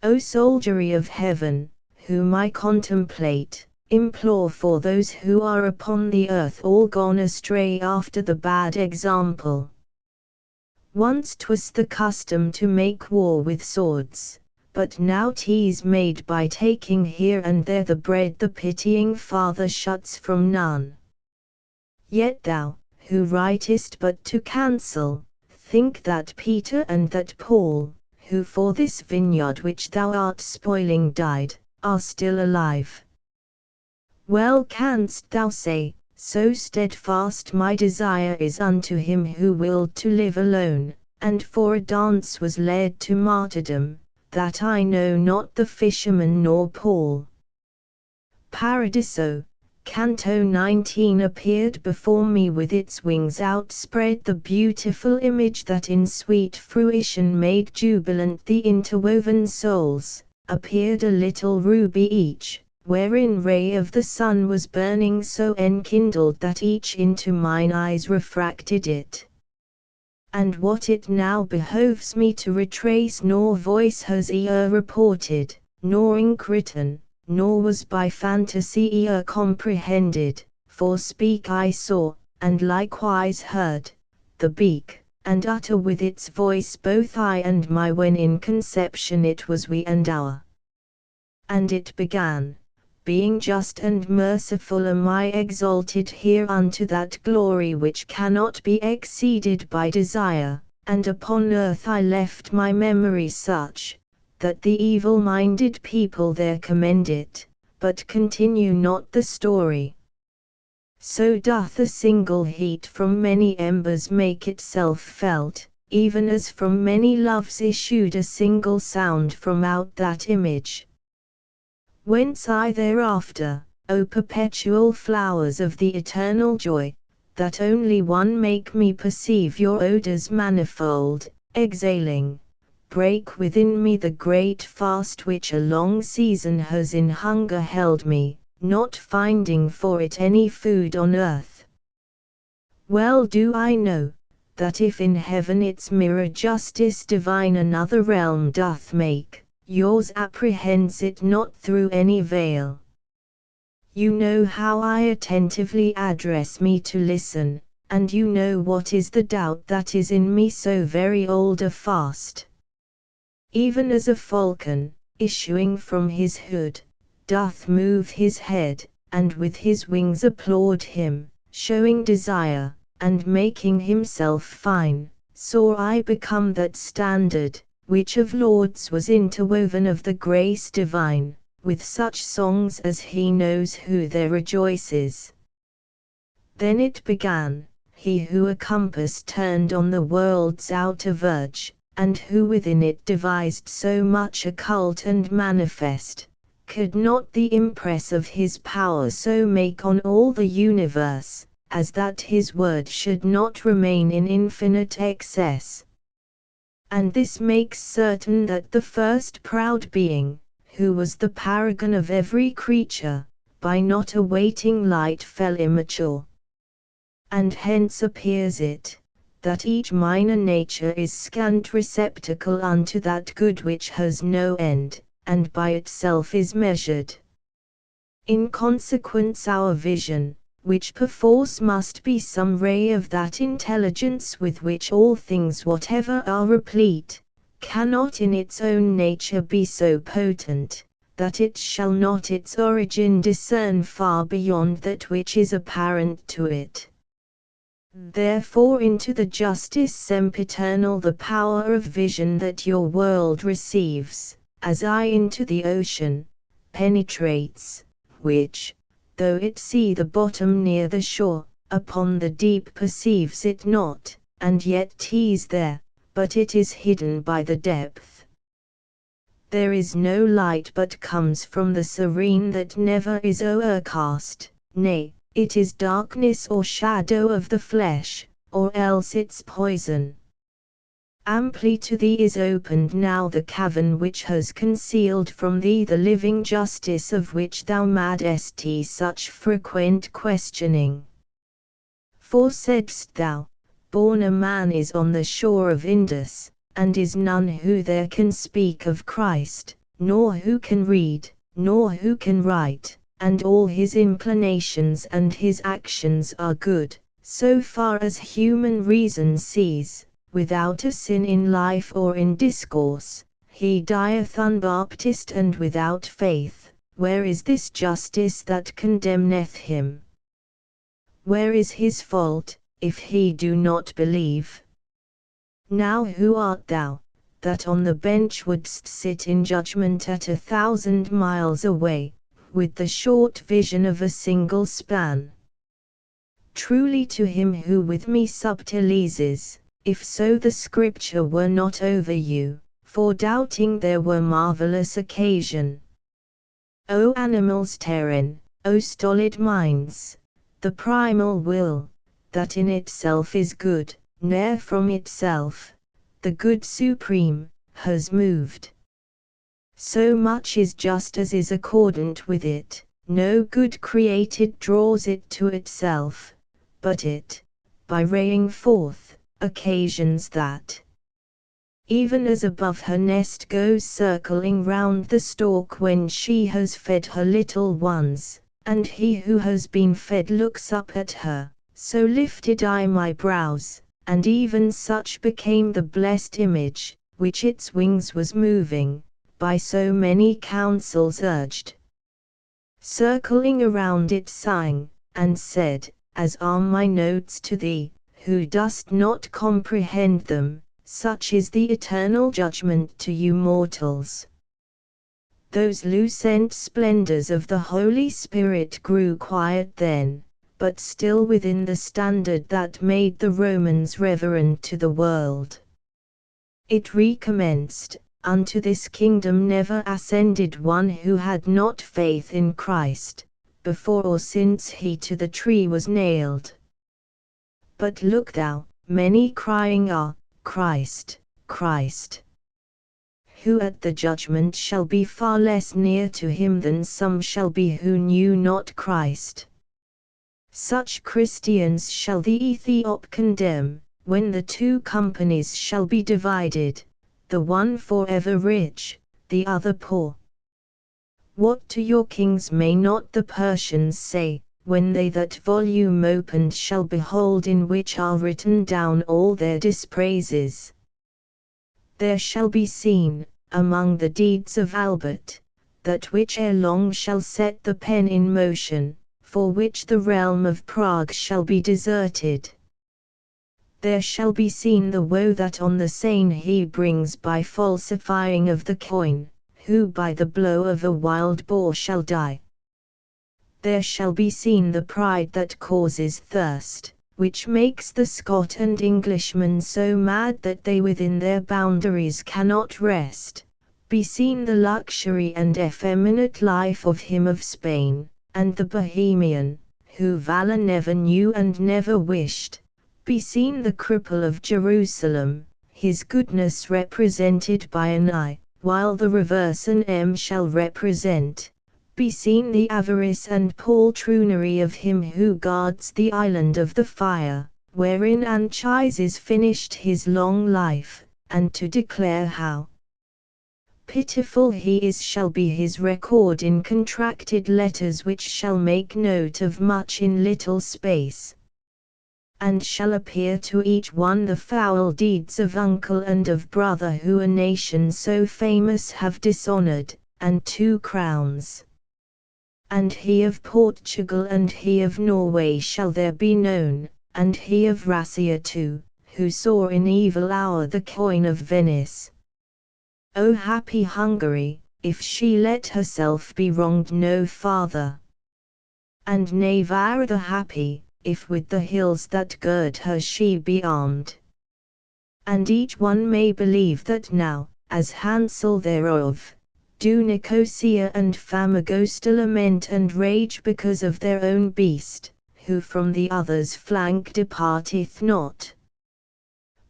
O soldiery of heaven, whom I contemplate, implore for those who are upon the earth all gone astray after the bad example. Once 'twas the custom to make war with swords, but now 'tis made by taking here and there the bread the pitying Father shuts from none. Yet thou, who writest but to cancel, think that Peter and that Paul, who for this vineyard which thou art spoiling died, are still alive. Well canst thou say, so steadfast my desire is unto him who willed to live alone, and for a dance was led to martyrdom, that I know not the fisherman nor Paul. Paradiso, Canto 19 appeared before me with its wings outspread, the beautiful image that in sweet fruition made jubilant the interwoven souls, appeared a little ruby each, wherein ray of the sun was burning so enkindled that each into mine eyes refracted it. And what it now behoves me to retrace nor voice has e'er reported, nor ink written, nor was by fantasy e'er comprehended, for speak I saw, and likewise heard, the beak, and utter with its voice both I and my when in conception it was we and our. And it began, being just and merciful am I exalted here unto that glory which cannot be exceeded by desire, and upon earth I left my memory such, that the evil-minded people there commend it, but continue not the story. So doth a single heat from many embers make itself felt, even as from many loves issued a single sound from out that image. Whence I thereafter, O perpetual flowers of the eternal joy, that only one make me perceive your odors manifold, exhaling, break within me the great fast which a long season has in hunger held me, not finding for it any food on earth. Well do I know, that if in heaven its mirror justice divine another realm doth make, yours apprehends it not through any veil. You know how I attentively address me to listen, and you know what is the doubt that is in me so very old a fast. Even as a falcon, issuing from his hood, doth move his head, and with his wings applaud him, showing desire, and making himself fine, saw I become that standard, which of lords was interwoven of the grace divine, with such songs as he knows who there rejoices. Then it began, he who a compass turned on the world's outer verge, and who within it devised so much occult and manifest, could not the impress of his power so make on all the universe, as that his word should not remain in infinite excess. And this makes certain that the first proud being, who was the paragon of every creature, by not awaiting light fell immature. And hence appears it, that each minor nature is scant receptacle unto that good which has no end, and by itself is measured. In consequence our vision, which perforce must be some ray of that intelligence with which all things whatever are replete, cannot in its own nature be so potent, that it shall not its origin discern far beyond that which is apparent to it. Therefore into the justice sempiternal the power of vision that your world receives, as I into the ocean, penetrates, which, though it see the bottom near the shore, upon the deep perceives it not, and yet 'tis there, but it is hidden by the depth. There is no light but comes from the serene that never is o'ercast, nay, it is darkness or shadow of the flesh, or else its poison. Amply to thee is opened now the cavern which has concealed from thee the living justice of which thou madest such frequent questioning. For saidst thou, born a man is on the shore of Indus, and is none who there can speak of Christ, nor who can read, nor who can write, and all his inclinations and his actions are good, so far as human reason sees, without a sin in life or in discourse, he dieth unbaptized and without faith. Where is this justice that condemneth him? Where is his fault, if he do not believe? Now who art thou, that on the bench wouldst sit in judgment at 1,000 miles away, with the short vision of a single span? Truly to him who with me subtilises, if so the scripture were not over you, for doubting there were marvelous occasion. O animals terrene, O stolid minds, the primal will, that in itself is good, ne'er from itself, the good supreme, has moved. So much is just as is accordant with it, no good created draws it to itself, but it, by raying forth, occasions that. Even as above her nest goes circling round the stalk when she has fed her little ones, and he who has been fed looks up at her, so lifted I my brows, and even such became the blessed image, which its wings was moving, by so many counsels urged. Circling around it sang, and said, as are my notes to thee, who dost not comprehend them, such is the eternal judgment to you mortals. Those lucent splendors of the Holy Spirit grew quiet then, but still within the standard that made the Romans reverend to the world. It recommenced, unto this kingdom never ascended one who had not faith in Christ, before or since he to the tree was nailed. But look thou, many crying are, Christ, Christ. Who at the judgment shall be far less near to him than some shall be who knew not Christ. Such Christians shall the Ethiop condemn, when the two companies shall be divided, the one forever rich, the other poor. What to your kings may not the Persians say, when they that volume opened shall behold in which are written down all their dispraises? There shall be seen, among the deeds of Albert, that which ere long shall set the pen in motion, for which the realm of Prague shall be deserted. There shall be seen the woe that on the Seine he brings by falsifying of the coin, who by the blow of a wild boar shall die. There shall be seen the pride that causes thirst, which makes the Scot and Englishman so mad that they within their boundaries cannot rest, be seen the luxury and effeminate life of him of Spain, and the Bohemian, who valor never knew and never wished, be seen the cripple of Jerusalem, his goodness represented by an eye, while the reverse an M shall represent. Be seen the avarice and poltroonery of him who guards the island of the fire, wherein Anchises finished his long life, and to declare how pitiful he is shall be his record in contracted letters which shall make note of much in little space, and shall appear to each one the foul deeds of uncle and of brother who a nation so famous have dishonored, and 2 crowns. And he of Portugal and he of Norway shall there be known, and he of Rassia too, who saw in evil hour the coin of Venice. O happy Hungary, if she let herself be wronged no farther! And Navarre the happy, if with the hills that gird her she be armed. And each one may believe that now, as Hansel thereof, do Nicosia and Famagosta lament and rage because of their own beast, who from the other's flank departeth not.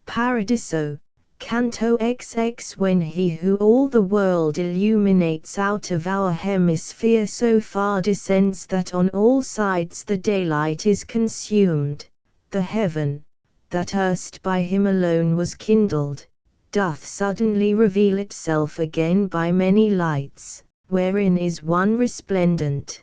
Paradiso, Canto XX. When he who all the world illuminates out of our hemisphere so far descends that on all sides the daylight is consumed, the heaven, that erst by him alone was kindled, doth suddenly reveal itself again by many lights, wherein is one resplendent.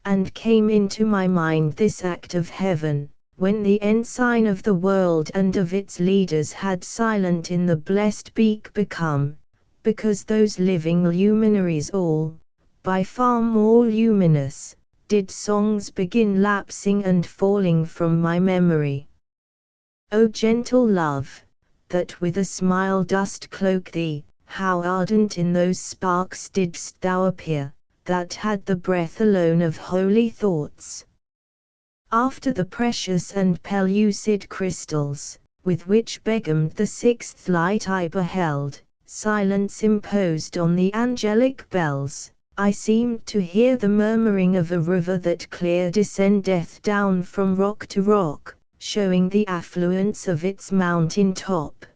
And came into my mind this act of heaven, when the ensign of the world and of its leaders had silent in the blessed beak become, because those living luminaries all, by far more luminous, did songs begin lapsing and falling from my memory. O gentle love, that with a smile dost cloak thee, how ardent in those sparks didst thou appear, that had the breath alone of holy thoughts. After the precious and pellucid crystals, with which begamed the 6th light I beheld, silence imposed on the angelic bells, I seemed to hear the murmuring of a river that clear descendeth down from rock to rock, showing the affluence of its mountain top.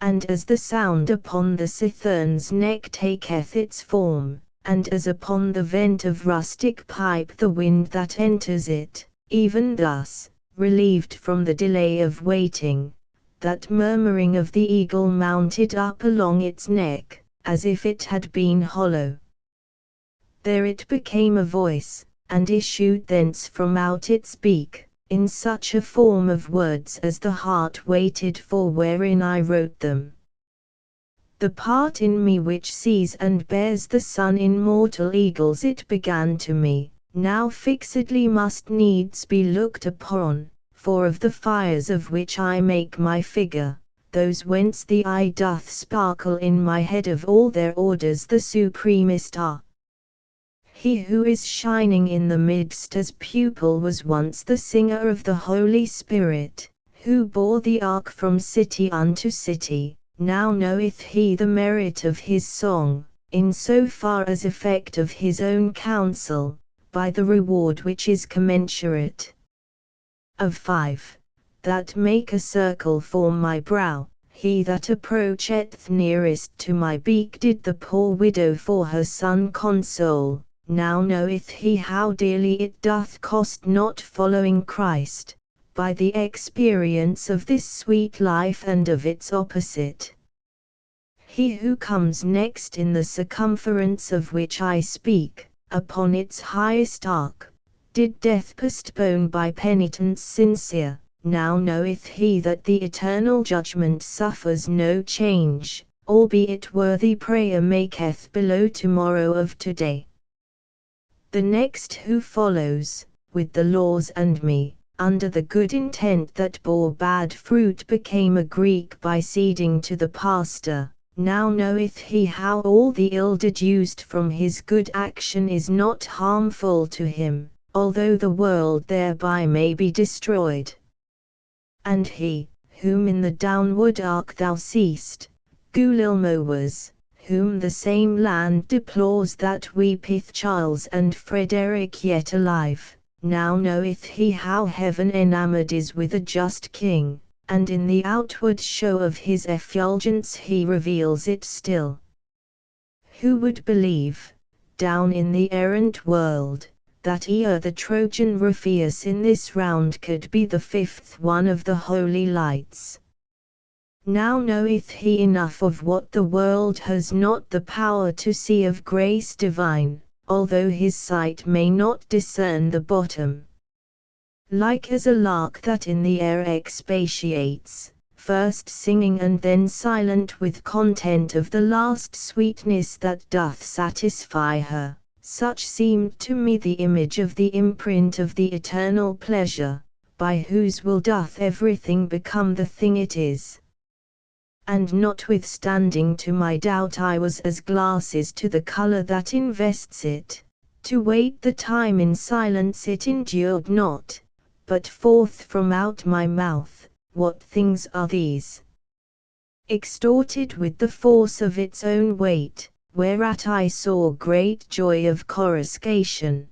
And as the sound upon the cithern's neck taketh its form, and as upon the vent of rustic pipe the wind that enters it, even thus, relieved from the delay of waiting, that murmuring of the eagle mounted up along its neck, as if it had been hollow. There it became a voice, and issued thence from out its beak, in such a form of words as the heart waited for wherein I wrote them. The part in me which sees and bears the sun in mortal eagles it began to me, now fixedly must needs be looked upon, for of the fires of which I make my figure, those whence the eye doth sparkle in my head of all their orders the supremest are. He who is shining in the midst as pupil was once the singer of the Holy Spirit, who bore the ark from city unto city. Now knoweth he the merit of his song, in so far as effect of his own counsel, by the reward which is commensurate. of 5, that make a circle for my brow. He that approacheth nearest to my beak did the poor widow for her son console. Now knoweth he how dearly it doth cost not following Christ, by the experience of this sweet life and of its opposite. He who comes next in the circumference of which I speak, upon its highest arc, did death postpone by penitence sincere. Now knoweth he that the eternal judgment suffers no change, albeit worthy prayer maketh below tomorrow of today. The next who follows, with the laws and me, under the good intent that bore bad fruit became a Greek by ceding to the pastor. Now knoweth he how all the ill deduced from his good action is not harmful to him, although the world thereby may be destroyed. And he, whom in the downward arc thou seest, Gulielmo was, whom the same land deplores that weepeth Charles and Frederick yet alive. Now knoweth he how heaven enamoured is with a just king, and in the outward show of his effulgence he reveals it still. Who would believe, down in the errant world, that ere the Trojan Ruffius in this round could be the 5th one of the holy lights? Now knoweth he enough of what the world has not the power to see of grace divine, although his sight may not discern the bottom. Like as a lark that in the air expatiates, first singing and then silent with content of the last sweetness that doth satisfy her, such seemed to me the image of the imprint of the eternal pleasure, by whose will doth everything become the thing it is. And notwithstanding to my doubt I was as glasses to the colour that invests it, to wait the time in silence it endured not, but forth from out my mouth, what things are these? Extorted with the force of its own weight, whereat I saw great joy of coruscation.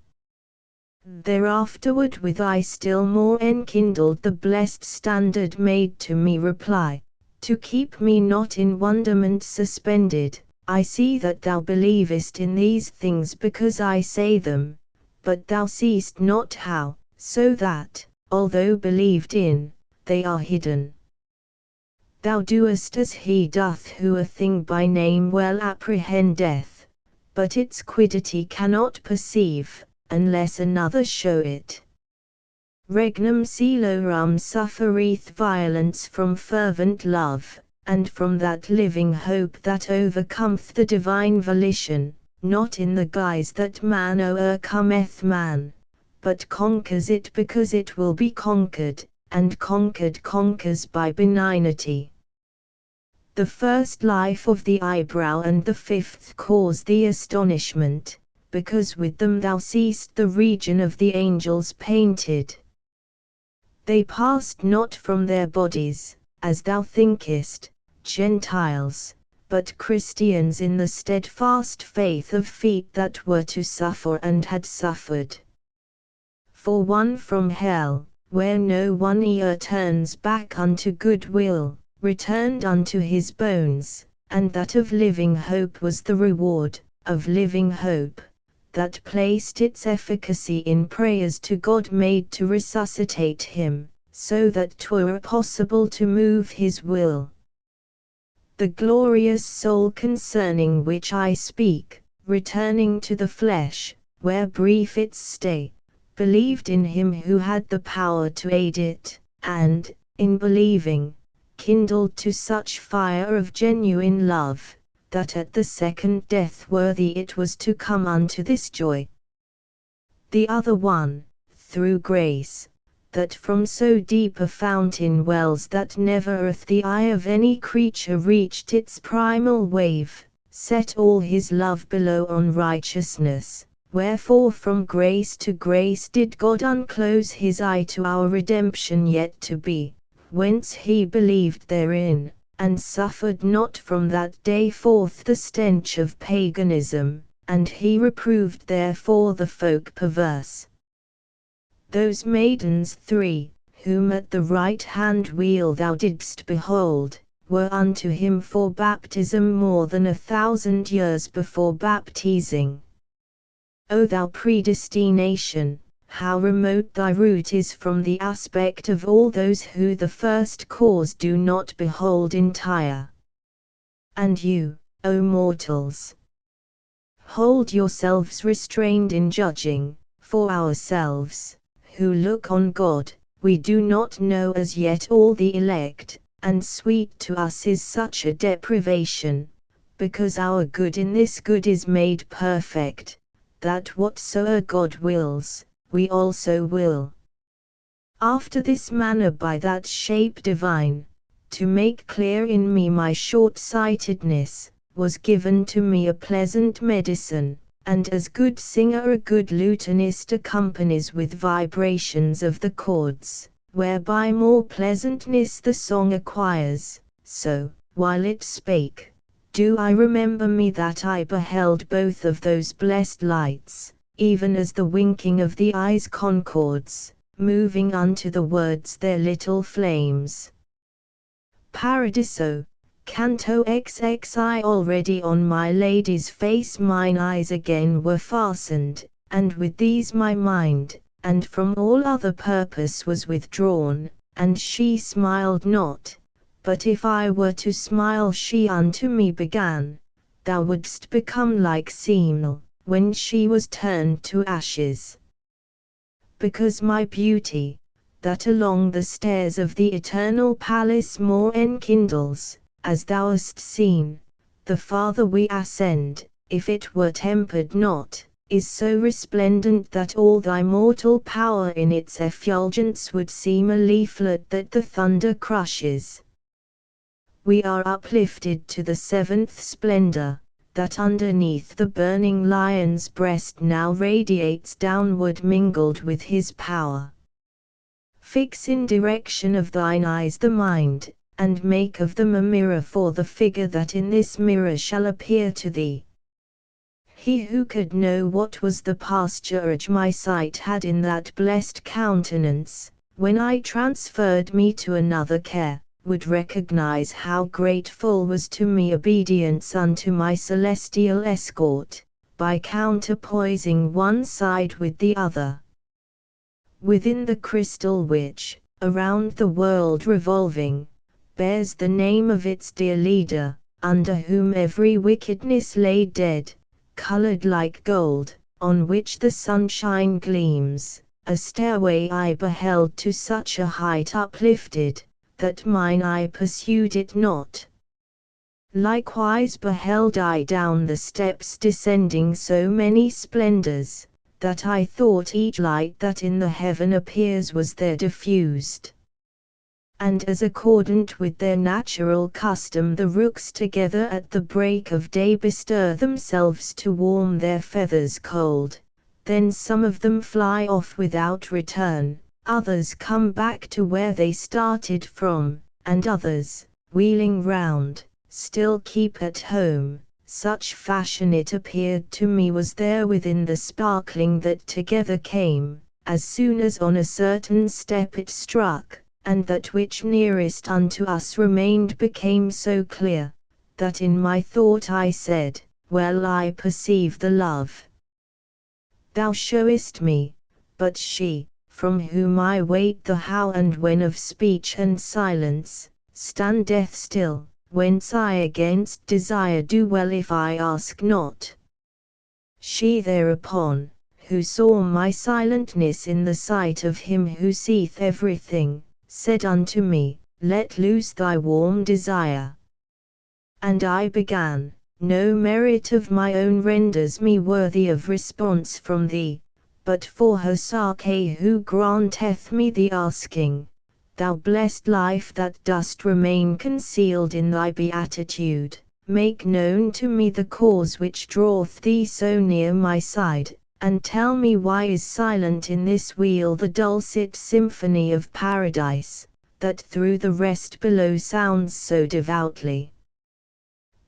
Thereafterward with eye still more enkindled the blessed standard made to me reply, to keep me not in wonderment suspended. I see that thou believest in these things because I say them, but thou seest not how, so that, although believed in, they are hidden. Thou doest as he doth who a thing by name well apprehendeth, but its quiddity cannot perceive, unless another show it. Regnum celorum suffereth violence from fervent love, and from that living hope that overcometh the divine volition, not in the guise that man o'ercometh man, but conquers it because it will be conquered, and conquered conquers by benignity. The first life of the eyebrow and the 5th cause thee astonishment, because with them thou seest the region of the angels painted. They passed not from their bodies, as thou thinkest, Gentiles, but Christians in the steadfast faith of feet that were to suffer and had suffered. For one from hell, where no one e'er turns back unto good will, returned unto his bones, and that of living hope was the reward, of living hope, that placed its efficacy in prayers to God made to resuscitate him, so that 'twere possible to move his will. The glorious soul concerning which I speak, returning to the flesh, where brief its stay, believed in him who had the power to aid it, and, in believing, kindled to such fire of genuine love, that at the second death worthy it was to come unto this joy. The other one, through grace, that from so deep a fountain wells that never earth the eye of any creature reached its primal wave, set all his love below on righteousness, wherefore from grace to grace did God unclose his eye to our redemption yet to be, whence he believed therein, and suffered not from that day forth the stench of paganism, and he reproved therefore the folk perverse. Those maidens 3, whom at the right-hand wheel thou didst behold, were unto him for baptism more than 1,000 years before baptizing. O thou predestination, how remote thy root is from the aspect of all those who the first cause do not behold entire. And you, O mortals, hold yourselves restrained in judging, for ourselves, who look on God, we do not know as yet all the elect, and sweet to us is such a deprivation, because our good in this good is made perfect, that whatsoever God wills, we also will. After this manner by that shape divine, to make clear in me my short-sightedness, was given to me a pleasant medicine, and as good singer a good lutanist accompanies with vibrations of the chords, whereby more pleasantness the song acquires, so, while it spake, do I remember me that I beheld both of those blessed lights, even as the winking of the eyes concords, moving unto the words their little flames. Paradiso, Canto XXI. Already on my lady's face mine eyes again were fastened, and with these my mind, and from all other purpose was withdrawn, and she smiled not, but if I were to smile she unto me began, thou wouldst become like Semele, when she was turned to ashes. Because my beauty, that along the stairs of the eternal palace more enkindles, as thou hast seen, the farther we ascend, if it were tempered not, is so resplendent that all thy mortal power in its effulgence would seem a leaflet that the thunder crushes. We are uplifted to the 7th splendor, that underneath the burning lion's breast now radiates downward mingled with his power. Fix in direction of thine eyes the mind, and make of them a mirror for the figure that in this mirror shall appear to thee. He who could know what was the pasturage my sight had in that blessed countenance, when I transferred me to another care, would recognize how grateful was to me obedience unto my celestial escort, by counterpoising one side with the other. Within the crystal which, around the world revolving, bears the name of its dear leader, under whom every wickedness lay dead, colored like gold, on which the sunshine gleams, a stairway I beheld to such a height uplifted, that mine eye pursued it not. Likewise beheld I down the steps descending so many splendors, that I thought each light that in the heaven appears was there diffused. And as accordant with their natural custom the rooks together at the break of day bestir themselves to warm their feathers cold, then some of them fly off without return, others come back to where they started from, and others, wheeling round, still keep at home. Such fashion it appeared to me was there within the sparkling that together came, as soon as on a certain step it struck, and that which nearest unto us remained became so clear, that in my thought I said, well I perceive the love thou showest me, but she, from whom I wait the how and when of speech and silence, standeth still, whence I against desire do well if I ask not. She thereupon, who saw my silentness in the sight of him who seeth everything, said unto me, let loose thy warm desire. And I began, no merit of my own renders me worthy of response from thee, but for her sake who granteth me the asking. Thou blessed life that dost remain concealed in thy beatitude, make known to me the cause which draweth thee so near my side, and tell me why is silent in this wheel the dulcet symphony of paradise, that through the rest below sounds so devoutly.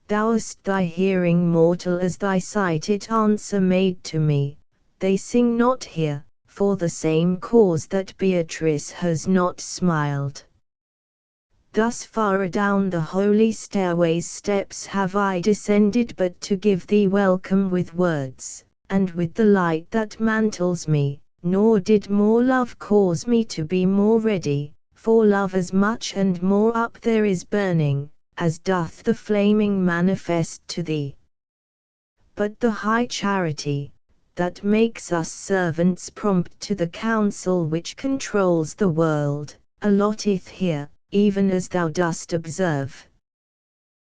Thou hast thy hearing mortal as thy sight it answer made to me, they sing not here, for the same cause that Beatrice has not smiled. Thus far down the holy stairway's steps have I descended but to give thee welcome with words, and with the light that mantles me, nor did more love cause me to be more ready, for love as much and more up there is burning, as doth the flaming manifest to thee. But the high charity, that makes us servants prompt to the counsel which controls the world, allotteth here, even as thou dost observe.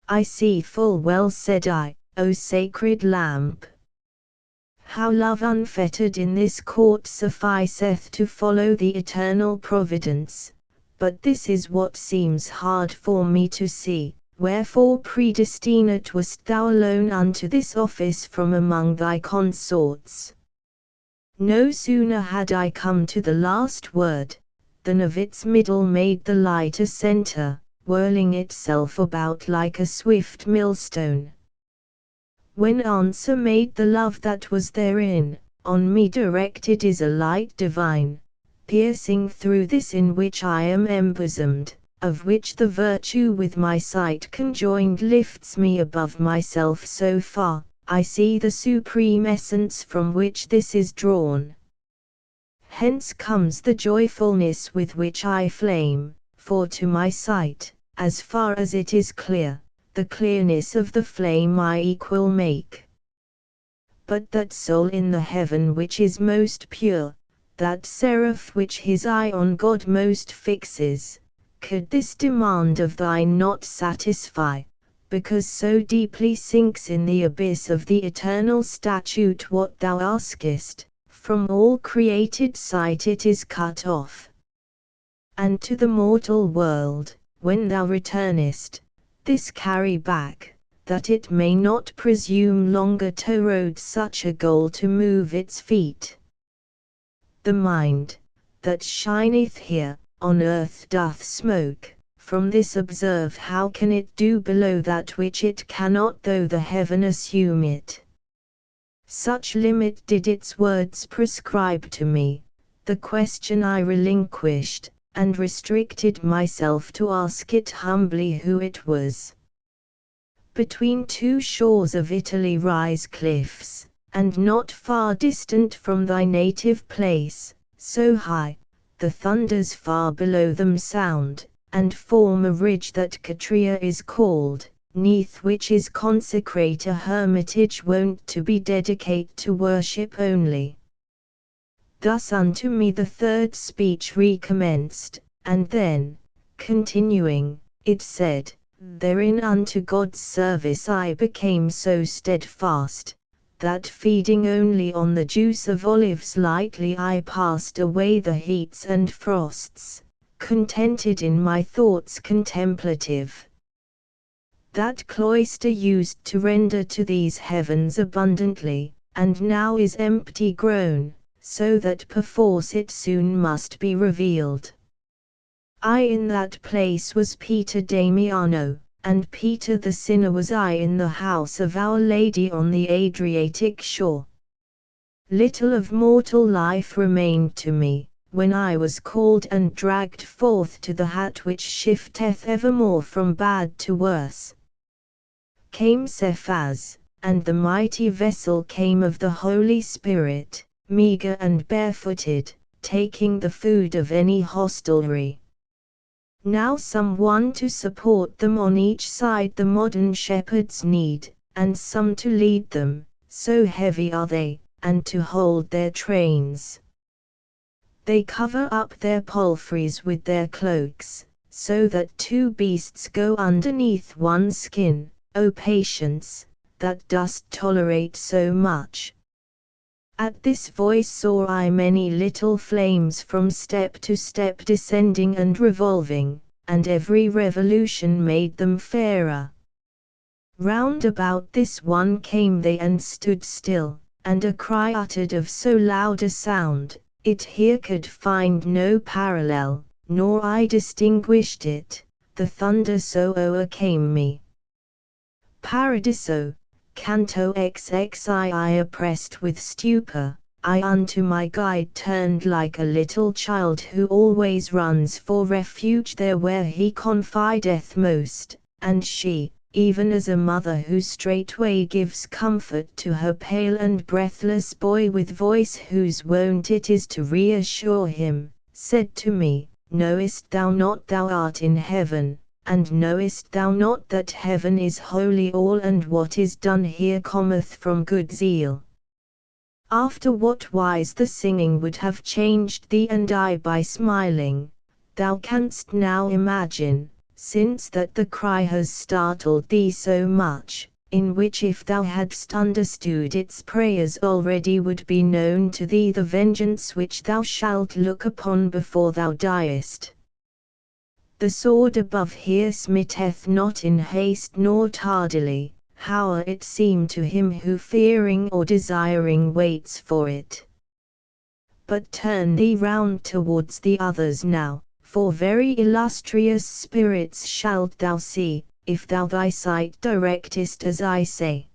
I see full well, said I, O sacred lamp, how love unfettered in this court sufficeth to follow the eternal providence, but this is what seems hard for me to see, wherefore predestinate wast thou alone unto this office from among thy consorts. No sooner had I come to the last word, than of its middle made the light a centre, whirling itself about like a swift millstone. When answer made the love that was therein, on me directed is a light divine, piercing through this in which I am embosomed, of which the virtue with my sight conjoined lifts me above myself so far, I see the supreme essence from which this is drawn. Hence comes the joyfulness with which I flame, for to my sight, as far as it is clear, the clearness of the flame I equal make. But that soul in the heaven which is most pure, that seraph which his eye on God most fixes, could this demand of thine not satisfy, because so deeply sinks in the abyss of the eternal statute what thou askest, from all created sight it is cut off. And to the mortal world, when thou returnest, this carry back, that it may not presume longer to road such a goal to move its feet. The mind, that shineth here, on earth doth smoke, from this observe how can it do below that which it cannot though the heaven assume it. Such limit did its words prescribe to me, the question I relinquished, and restricted myself to ask it humbly who it was. Between two shores of Italy rise cliffs, and not far distant from thy native place, so high, the thunders far below them sound, and form a ridge that Catria is called, neath which is consecrate a hermitage wont to be dedicate to worship only. Thus unto me the third speech recommenced, and then, continuing, it said, therein unto God's service I became so steadfast, that feeding only on the juice of olives lightly I passed away the heats and frosts, contented in my thoughts contemplative. That cloister used to render to these heavens abundantly, and now is empty grown, so that perforce it soon must be revealed. I in that place was Peter Damiano, and Peter the sinner was I in the house of Our Lady on the Adriatic shore. Little of mortal life remained to me, when I was called and dragged forth to the hat which shifteth evermore from bad to worse. Came Cephas, and the mighty vessel came of the Holy Spirit, meagre and barefooted, taking the food of any hostelry. Now some one to support them on each side the modern shepherds need, and some to lead them, so heavy are they, and to hold their trains. They cover up their palfreys with their cloaks, so that two beasts go underneath one skin, O patience, that dost tolerate so much. At this voice saw I many little flames from step to step descending and revolving, and every revolution made them fairer. Round about this one came they and stood still, and a cry uttered of so loud a sound, it here could find no parallel, nor I distinguished it, the thunder so o'ercame me. Paradiso, Canto XXII. I oppressed with stupor, I unto my guide turned like a little child who always runs for refuge there where he confideth most, and she, even as a mother who straightway gives comfort to her pale and breathless boy with voice whose wont it is to reassure him, said to me, Knowest thou not thou art in heaven, and knowest thou not that heaven is holy all and what is done here cometh from good zeal? After what wise the singing would have changed thee and I by smiling, thou canst now imagine, since that the cry has startled thee so much, in which if thou hadst understood its prayers already would be known to thee the vengeance which thou shalt look upon before thou diest. The sword above here smiteth not in haste nor tardily, howe'er it seem to him who fearing or desiring waits for it. But turn thee round towards the others now, for very illustrious spirits shalt thou see, if thou thy sight directest as I say.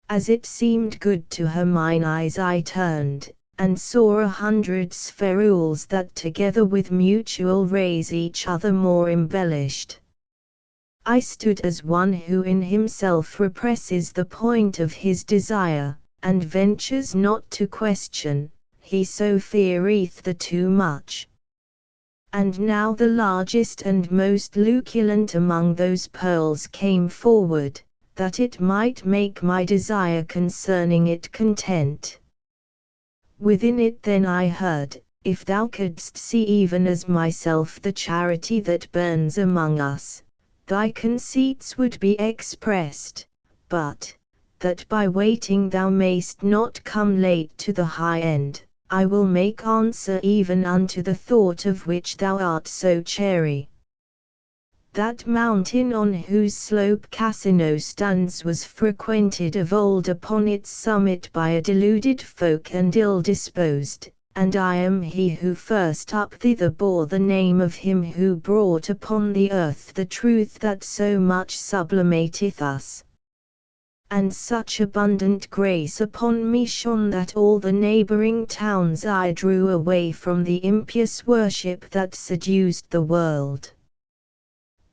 As it seemed good to her mine eyes I turned, and saw 100 spherules that together with mutual rays each other more embellished. I stood as one who in himself represses the point of his desire, and ventures not to question, he so feareth the too much. And now the largest and most luculent among those pearls came forward, that it might make my desire concerning it content. Within it then I heard, if thou couldst see even as myself the charity that burns among us, thy conceits would be expressed, but, that by waiting thou mayst not come late to the high end, I will make answer even unto the thought of which thou art so chary. That mountain on whose slope Cassino stands was frequented of old upon its summit by a deluded folk and ill-disposed, and I am he who first up thither bore the name of him who brought upon the earth the truth that so much sublimateth us. And such abundant grace upon me shone that all the neighboring towns I drew away from the impious worship that seduced the world.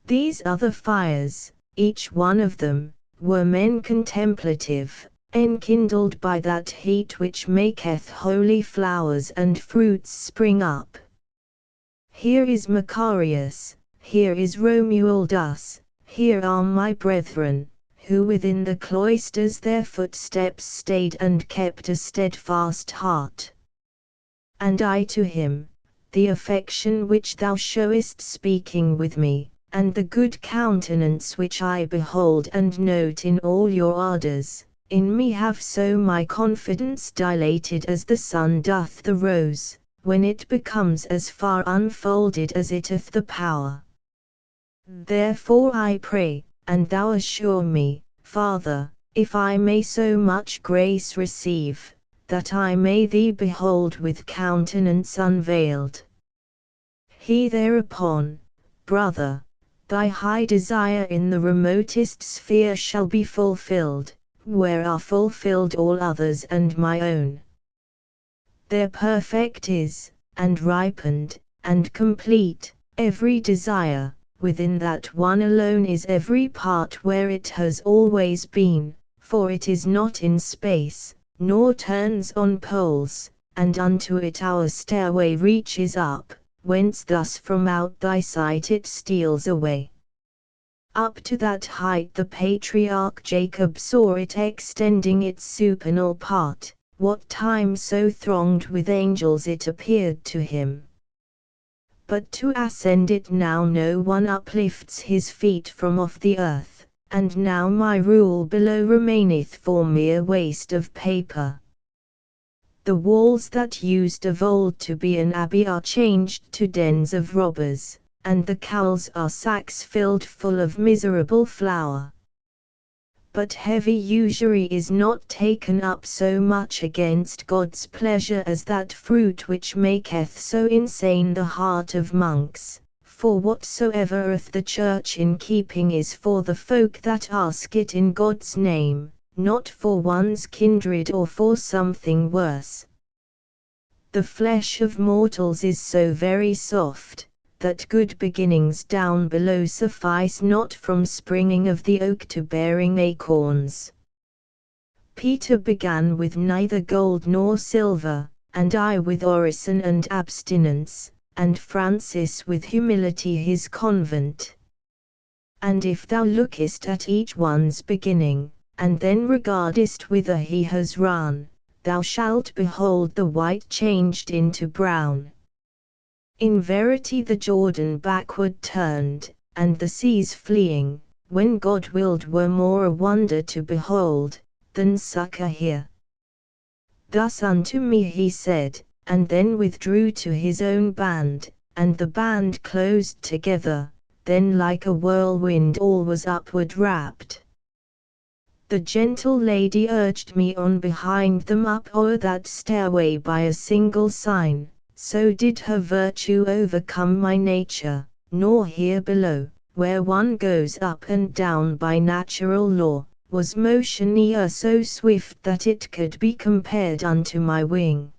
These other fires, each one of them, were men contemplative, enkindled by that heat which maketh holy flowers and fruits spring up. Here is Macarius, here is Romualdus, here are my brethren, who within the cloisters their footsteps stayed and kept a steadfast heart. And I to him, the affection which thou showest speaking with me, and the good countenance which I behold and note in all your ardours, in me have so my confidence dilated as the sun doth the rose, when it becomes as far unfolded as it hath the power. Therefore I pray, and thou assure me, Father, if I may so much grace receive, that I may thee behold with countenance unveiled. He thereupon, brother, thy high desire in the remotest sphere shall be fulfilled, where are fulfilled all others and my own. There perfect is, and ripened, and complete, every desire, within that one alone is every part where it has always been, for it is not in space, nor turns on poles, and unto it our stairway reaches up, whence thus from out thy sight it steals away. Up to that height the patriarch Jacob saw it extending its supernal part, what time so thronged with angels it appeared to him. But to ascend it now no one uplifts his feet from off the earth, and now my rule below remaineth for mere waste of paper. The walls that used of old to be an abbey are changed to dens of robbers, and the cowls are sacks filled full of miserable flour. But heavy usury is not taken up so much against God's pleasure as that fruit which maketh so insane the heart of monks, for whatsoever of the church in keeping is for the folk that ask it in God's name, not for one's kindred or for something worse, The flesh of mortals is so very soft, that good beginnings down below suffice not from springing of the oak to bearing acorns. Peter began with neither gold nor silver, and I with orison and abstinence, and Francis with humility his convent. And if thou lookest at each one's beginning, and then regardest whither he has run, thou shalt behold the white changed into brown. In verity the Jordan backward turned, and the seas fleeing, when God willed were more a wonder to behold, than succor here. Thus unto me he said, and then withdrew to his own band, and the band closed together, then like a whirlwind all was upward rapt. The gentle lady urged me on behind them up o'er that stairway by a single sign, so did her virtue overcome my nature, nor here below, where one goes up and down by natural law, was motion e'er so swift that it could be compared unto my wing.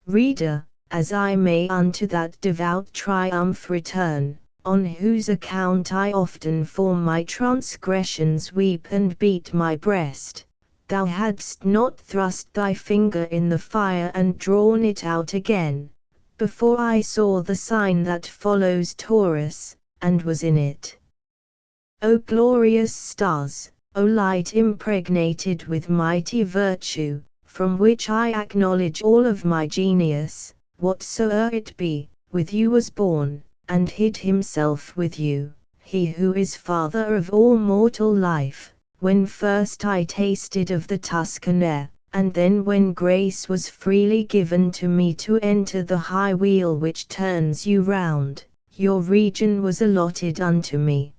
Reader, as I may unto that devout triumph return, on whose account I often for my transgressions weep and beat my breast, thou hadst not thrust thy finger in the fire and drawn it out again, before I saw the sign that follows Taurus, and was in it. O glorious stars, O light impregnated with mighty virtue, from which I acknowledge all of my genius, whatsoe'er it be, with you was born, and hid himself with you, he who is father of all mortal life, when first I tasted of the Tuscan air, and then when grace was freely given to me to enter the high wheel which turns you round, your region was allotted unto me.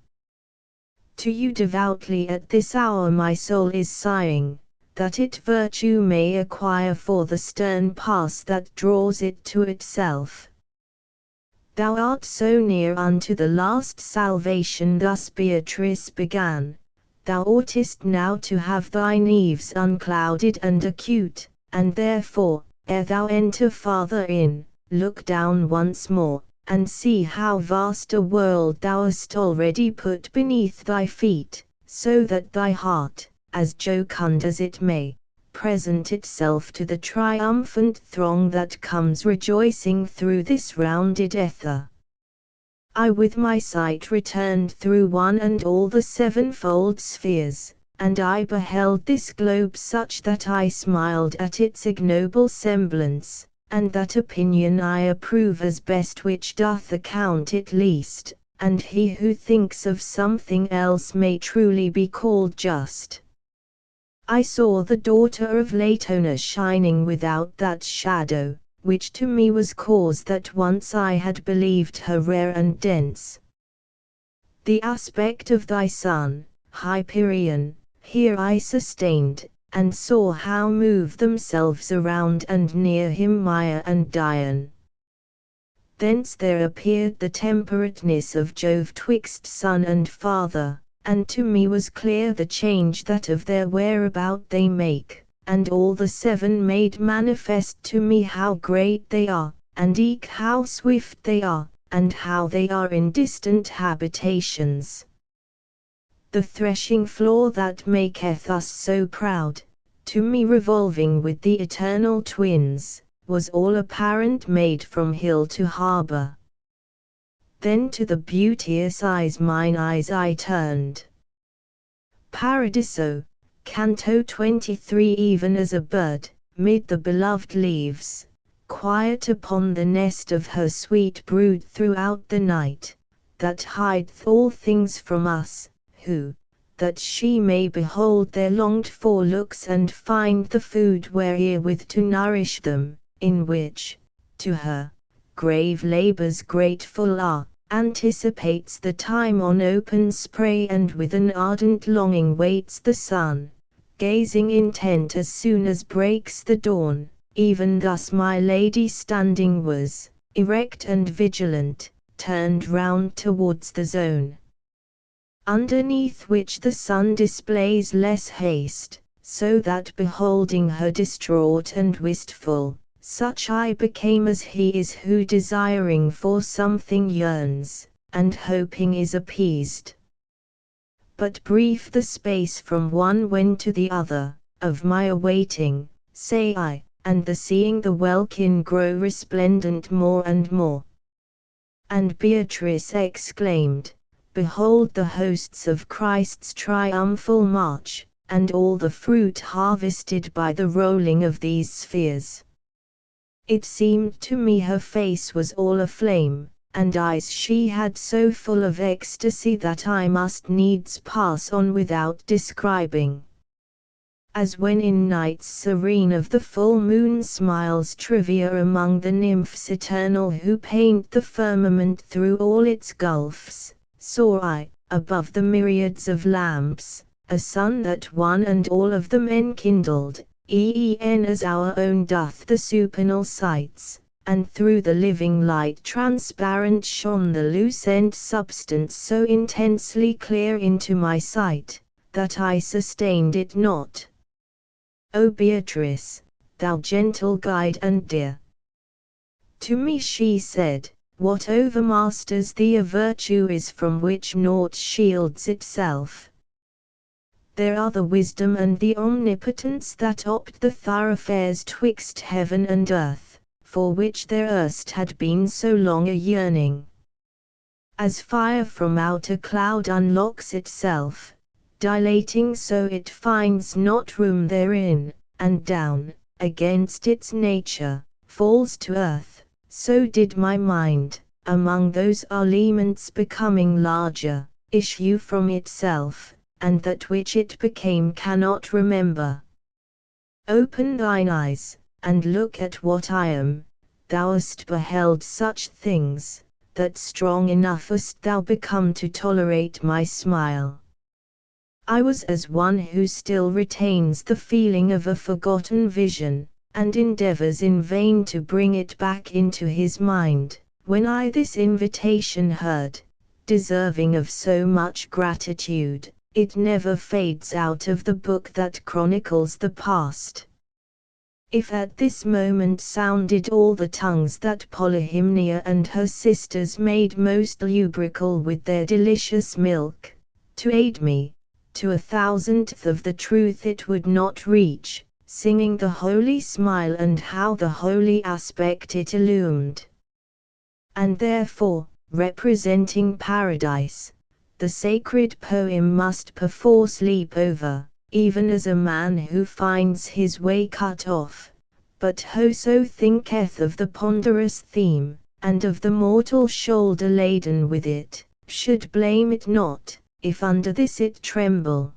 To you devoutly at this hour my soul is sighing, that it virtue may acquire for the stern pass that draws it to itself. Thou art so near unto the last salvation, thus Beatrice began, thou oughtest now to have thine eaves unclouded and acute, and therefore, ere thou enter farther in, look down once more, and see how vast a world thou hast already put beneath thy feet, so that thy heart, as jocund as it may, present itself to the triumphant throng that comes rejoicing through this rounded ether. I with my sight returned through one and all the sevenfold spheres, and I beheld this globe such that I smiled at its ignoble semblance, and that opinion I approve as best which doth account it least, and he who thinks of something else may truly be called just. I saw the daughter of Latona shining without that shadow, which to me was cause that once I had believed her rare and dense. The aspect of thy son, Hyperion, here I sustained, and saw how move themselves around and near him Maia and Dian. Thence there appeared the temperateness of Jove twixt son and father, and to me was clear the change that of their whereabout they make, and all the seven made manifest to me how great they are, and eke how swift they are, and how they are in distant habitations. The threshing floor that maketh us so proud, to me revolving with the eternal twins, was all apparent made from hill to harbour. Then to the beauteous eyes mine eyes I turned. Paradiso, Canto 23. Even as a bird, mid the beloved leaves, quiet upon the nest of her sweet brood throughout the night, that hideth all things from us, who, that she may behold their longed-for looks and find the food wherewith to nourish them, in which, to her, grave labours grateful are, anticipates the time on open spray and with an ardent longing waits the sun, gazing intent as soon as breaks the dawn. Even thus my lady standing was, erect and vigilant, turned round towards the zone, underneath which the sun displays less haste, so that beholding her distraught and wistful, such I became as he is who desiring for something yearns, and hoping is appeased. But brief the space from one when to the other, of my awaiting, say I, and the seeing the welkin grow resplendent more and more. And Beatrice exclaimed, Behold the hosts of Christ's triumphal march, and all the fruit harvested by the rolling of these spheres. It seemed to me her face was all aflame, and eyes she had so full of ecstasy that I must needs pass on without describing. As when in nights serene of the full moon smiles Trivia among the nymphs eternal who paint the firmament through all its gulfs, saw I, above the myriads of lamps, a sun that one and all of them enkindled, e'en as our own doth the supernal sights, and through the living light transparent shone the lucent substance so intensely clear into my sight, that I sustained it not. O Beatrice, thou gentle guide and dear! To me she said, what overmasters thee a virtue is from which naught shields itself. There are the wisdom and the omnipotence that opt the thoroughfares twixt heaven and earth, for which there erst had been so long a yearning. As fire from out a cloud unlocks itself, dilating so it finds not room therein, and down, against its nature, falls to earth, so did my mind, among those elements becoming larger, issue from itself, and that which it became cannot remember. Open thine eyes, and look at what I am. Thou hast beheld such things, that strong enough hast thou become to tolerate my smile. I was as one who still retains the feeling of a forgotten vision, and endeavors in vain to bring it back into his mind, when I this invitation heard, deserving of so much gratitude. It never fades out of the book that chronicles the past. If at this moment sounded all the tongues that Polyhymnia and her sisters made most lubrical with their delicious milk, to aid me, to 1,000th of the truth it would not reach, singing the holy smile and how the holy aspect it illumed. And therefore, representing paradise, the sacred poem must perforce leap over, even as a man who finds his way cut off, but whoso thinketh of the ponderous theme, and of the mortal shoulder laden with it, should blame it not, if under this it tremble.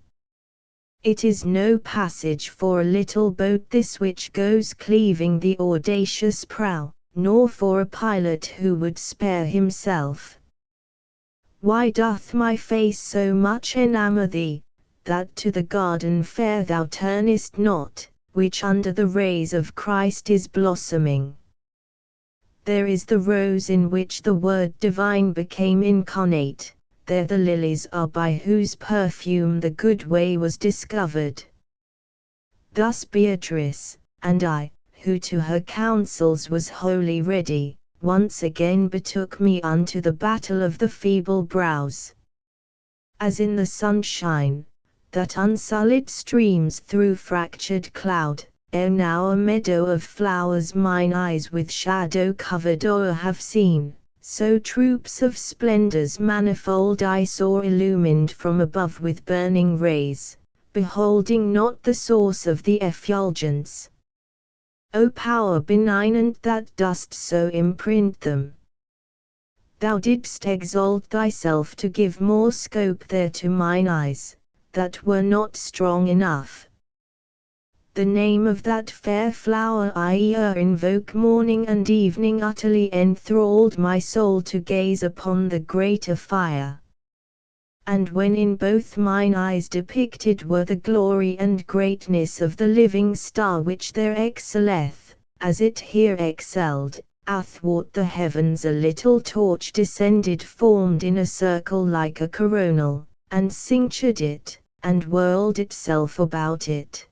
It is no passage for a little boat this which goes cleaving the audacious prow, nor for a pilot who would spare himself. Why doth my face so much enamour thee, that to the garden fair thou turnest not, which under the rays of Christ is blossoming? There is the rose in which the Word divine became incarnate, there the lilies are by whose perfume the good way was discovered. Thus Beatrice, and I, who to her counsels was wholly ready, once again betook me unto the battle of the feeble brows. As in the sunshine, that unsullied streams through fractured cloud, ere now a meadow of flowers mine eyes with shadow covered o'er have seen, so troops of splendors manifold I saw illumined from above with burning rays, beholding not the source of the effulgence. O power benignant that dost so imprint them! Thou didst exalt thyself to give more scope there to mine eyes, that were not strong enough. The name of that fair flower I invoke morning and evening utterly enthralled my soul to gaze upon the greater fire. And when in both mine eyes depicted were the glory and greatness of the living star which there excelleth, as it here excelled, athwart the heavens a little torch descended formed in a circle like a coronal, and cinctured it, and whirled itself about it.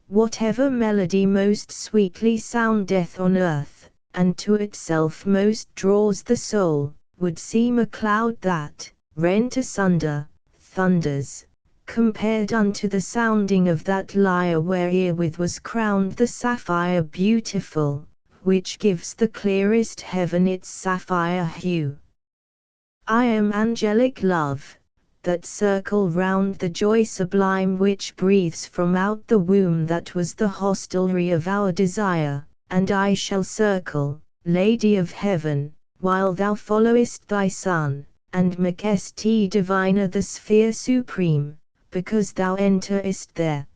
Whatever melody most sweetly soundeth on earth, and to itself most draws the soul, would seem a cloud that, rent asunder, thunders, compared unto the sounding of that lyre wherewith was crowned the sapphire beautiful, which gives the clearest heaven its sapphire hue. I am angelic love, that circle round the joy sublime which breathes from out the womb that was the hostelry of our desire, and I shall circle, Lady of Heaven, while thou followest thy Son, and makest diviner the sphere supreme, because thou enterest there.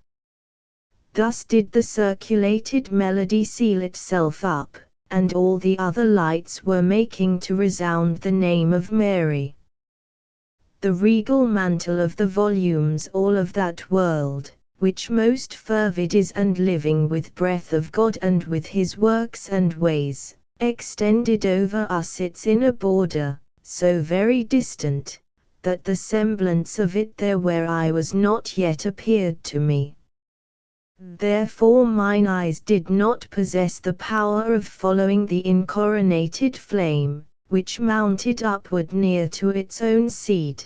Thus did the circulated melody seal itself up, and all the other lights were making to resound the name of Mary. The regal mantle of the volumes all of that world, which most fervid is and living with breath of God and with his works and ways, extended over us its inner border, so very distant, that the semblance of it there where I was not yet appeared to me. Therefore mine eyes did not possess the power of following the incoronated flame, which mounted upward near to its own seed.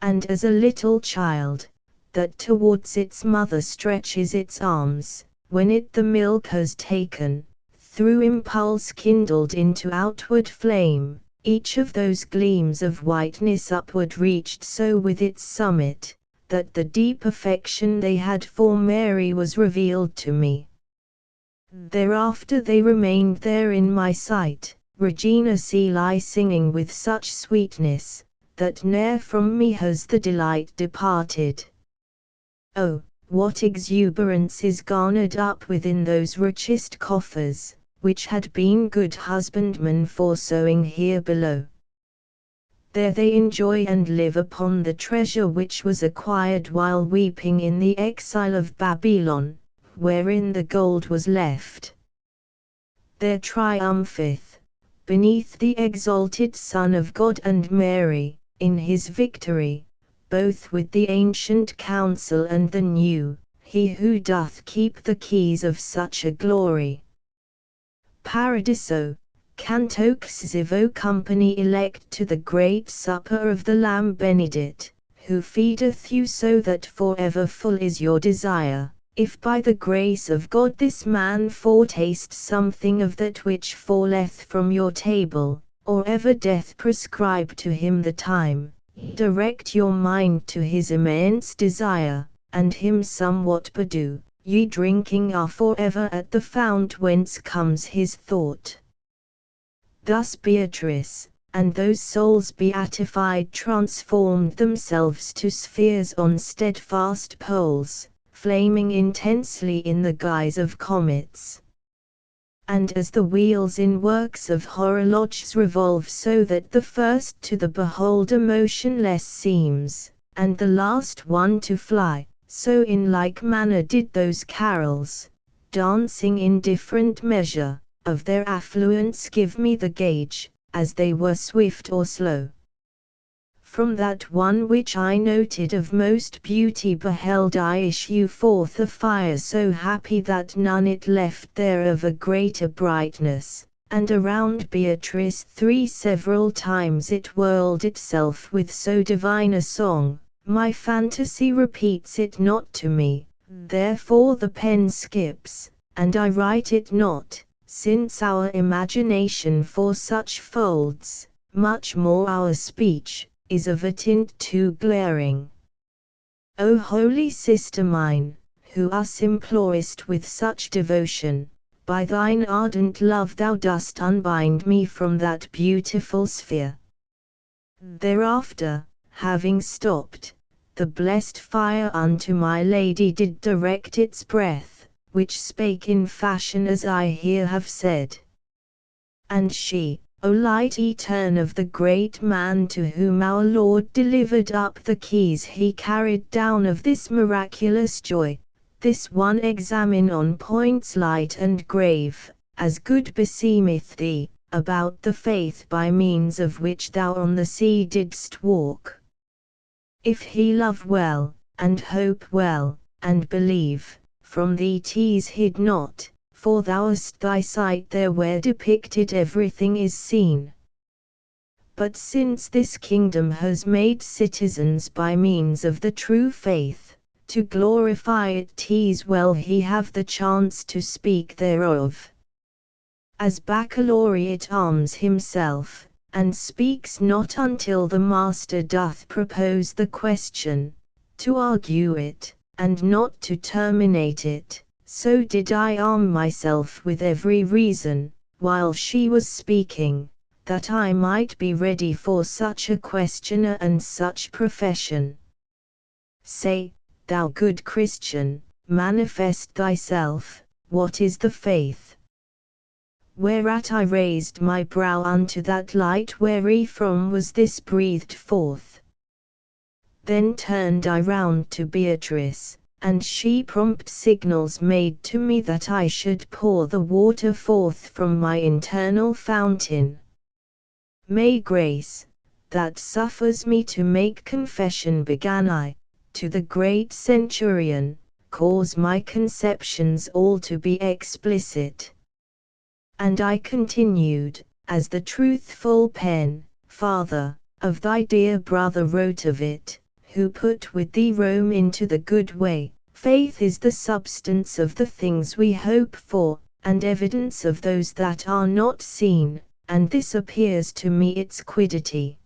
And as a little child, that towards its mother stretches its arms, when it the milk has taken, through impulse kindled into outward flame, each of those gleams of whiteness upward reached so with its summit, that the deep affection they had for Mary was revealed to me. Thereafter they remained there in my sight, Regina Coeli singing with such sweetness, that ne'er from me has the delight departed. Oh, what exuberance is garnered up within those richest coffers, which had been good husbandmen for sowing here below. There they enjoy and live upon the treasure which was acquired while weeping in the exile of Babylon, wherein the gold was left. There triumpheth, beneath the exalted Son of God and Mary, in his victory, both with the ancient council and the new, he who doth keep the keys of such a glory. Paradiso, Canto Xivo Company elect to the great supper of the Lamb Benedict, who feedeth you so that forever full is your desire, if by the grace of God this man foretaste something of that which falleth from your table, or ever death prescribe to him the time, direct your mind to his immense desire, and him somewhat bedew, ye drinking are forever at the fount whence comes his thought. Thus Beatrice, and those souls beatified transformed themselves to spheres on steadfast poles, flaming intensely in the guise of comets. And as the wheels in works of horologes revolve so that the first to the beholder motionless seems, and the last one to fly, so in like manner did those carols, dancing in different measure, of their affluence give me the gauge, as they were swift or slow. From that one which I noted of most beauty beheld I issue forth a fire so happy that none it left there of a greater brightness, and around Beatrice 3 several times it whirled itself with so divine a song, my fantasy repeats it not to me, therefore the pen skips, and I write it not, since our imagination for such folds, much more our speech, is of a tint too glaring. O holy sister mine, who us implorest with such devotion, by thine ardent love thou dost unbind me from that beautiful sphere. Thereafter, having stopped, the blessed fire unto my Lady did direct its breath, which spake in fashion as I here have said. And she, O light etern of the great man to whom our Lord delivered up the keys he carried down of this miraculous joy, this one examine on points light and grave, as good beseemeth thee, about the faith by means of which thou on the sea didst walk. If he love well, and hope well, and believe, from thee 'tis hid not, for thou hast thy sight there where depicted everything is seen. But since this kingdom has made citizens by means of the true faith, to glorify it 'tis well he have the chance to speak thereof. As baccalaureate arms himself, and speaks not until the master doth propose the question, to argue it, and not to terminate it, so did I arm myself with every reason, while she was speaking, that I might be ready for such a questioner and such profession. Say, thou good Christian, manifest thyself, what is the faith? Whereat I raised my brow unto that light wherefrom was this breathed forth. Then turned I round to Beatrice, and she prompt signals made to me that I should pour the water forth from my internal fountain. May grace, that suffers me to make confession, began I, to the great centurion, cause my conceptions all to be explicit. And I continued, as the truthful pen, Father, of thy dear brother wrote of it, who put with thee Rome into the good way, faith is the substance of the things we hope for, and evidence of those that are not seen, and this appears to me its quiddity.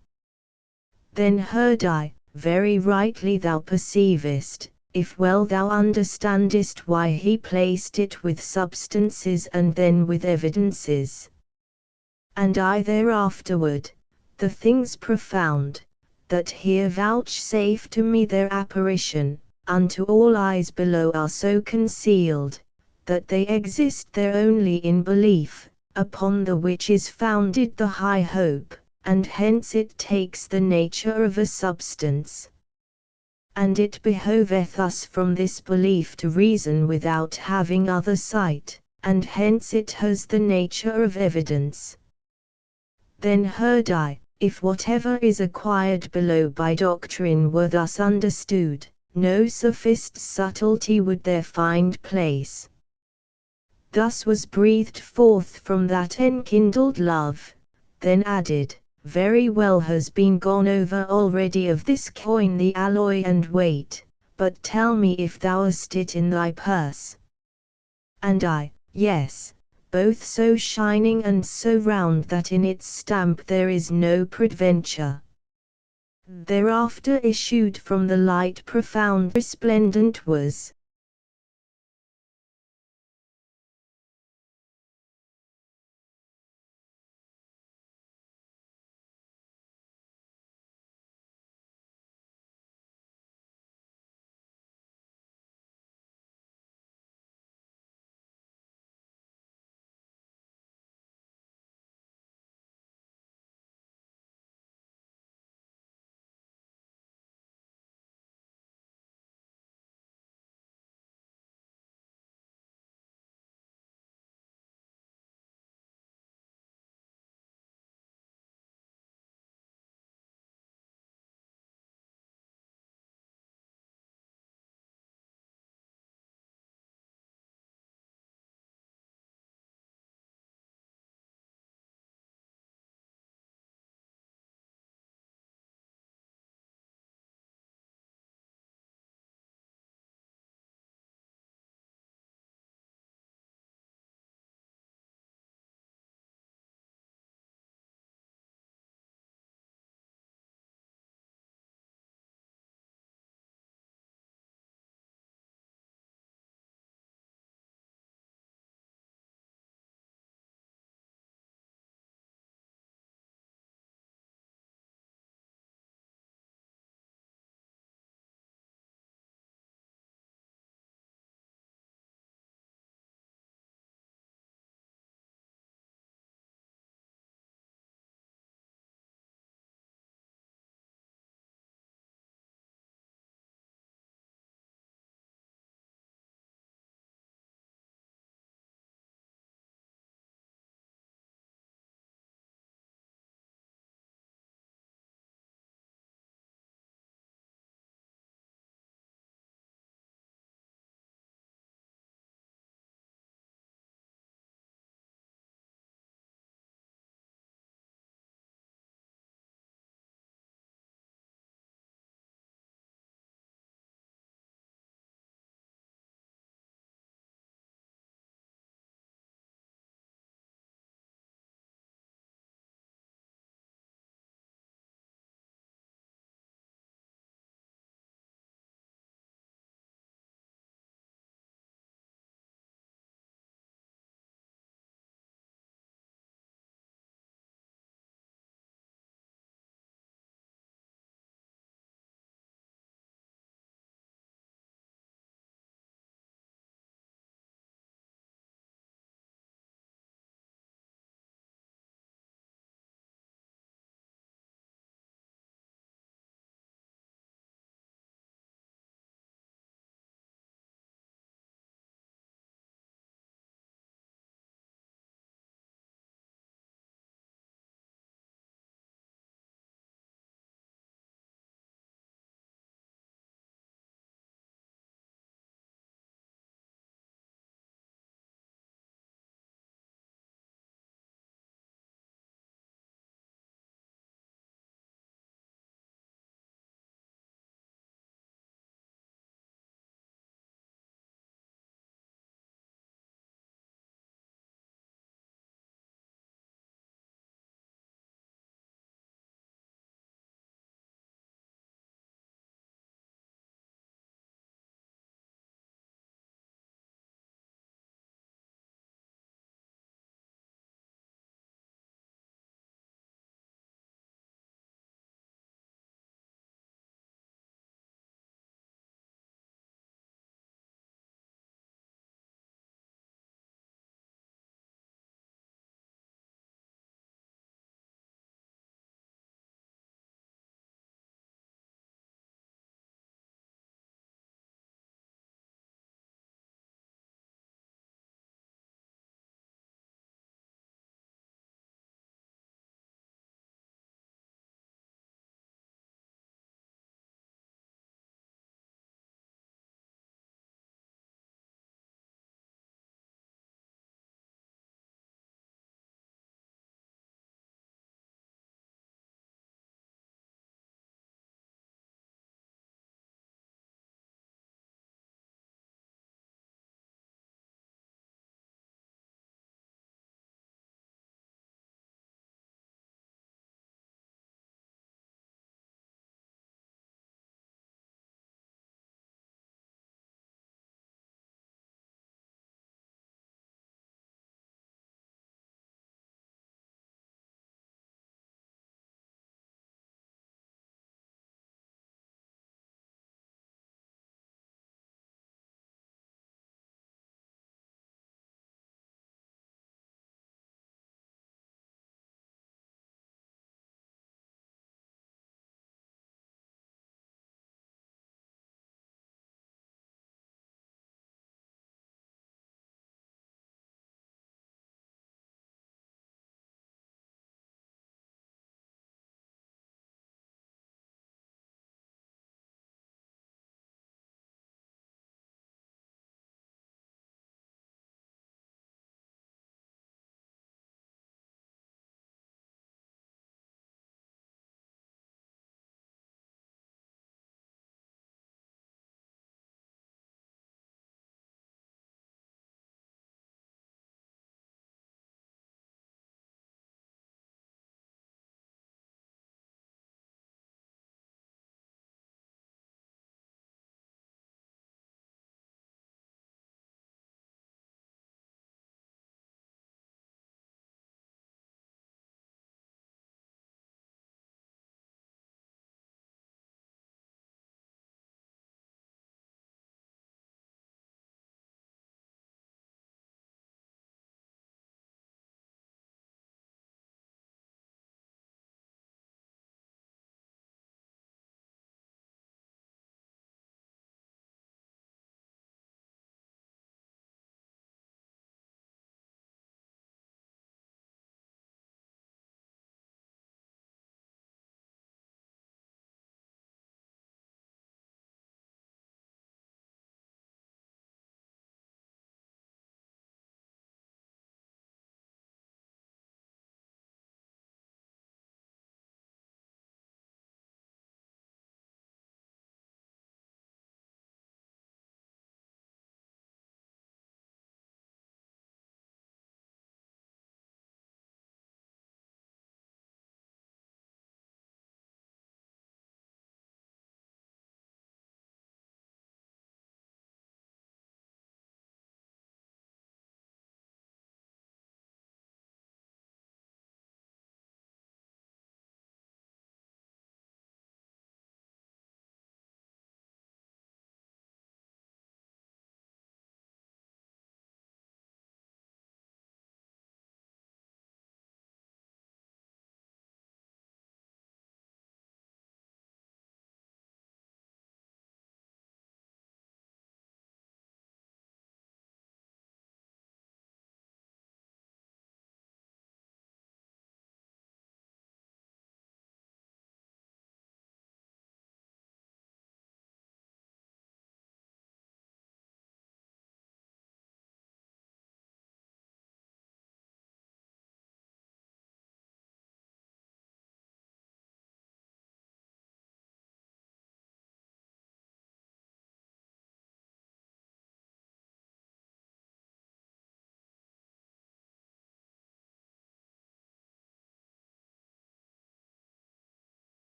Then heard I, very rightly thou perceivest, if well thou understandest why he placed it with substances and then with evidences. And I thereafterward, the things profound, that here vouchsafe to me their apparition, unto all eyes below are so concealed, that they exist there only in belief, upon the which is founded the high hope, and hence it takes the nature of a substance. And it behoveth us from this belief to reason without having other sight, and hence it has the nature of evidence. Then heard I, if whatever is acquired below by doctrine were thus understood, no sophist's subtlety would there find place. Thus was breathed forth from that enkindled love, then added, very well has been gone over already of this coin the alloy and weight, but tell me if thou hast it in thy purse. And I, yes, both so shining and so round that in its stamp there is no peradventure. Thereafter issued from the light profound resplendent was,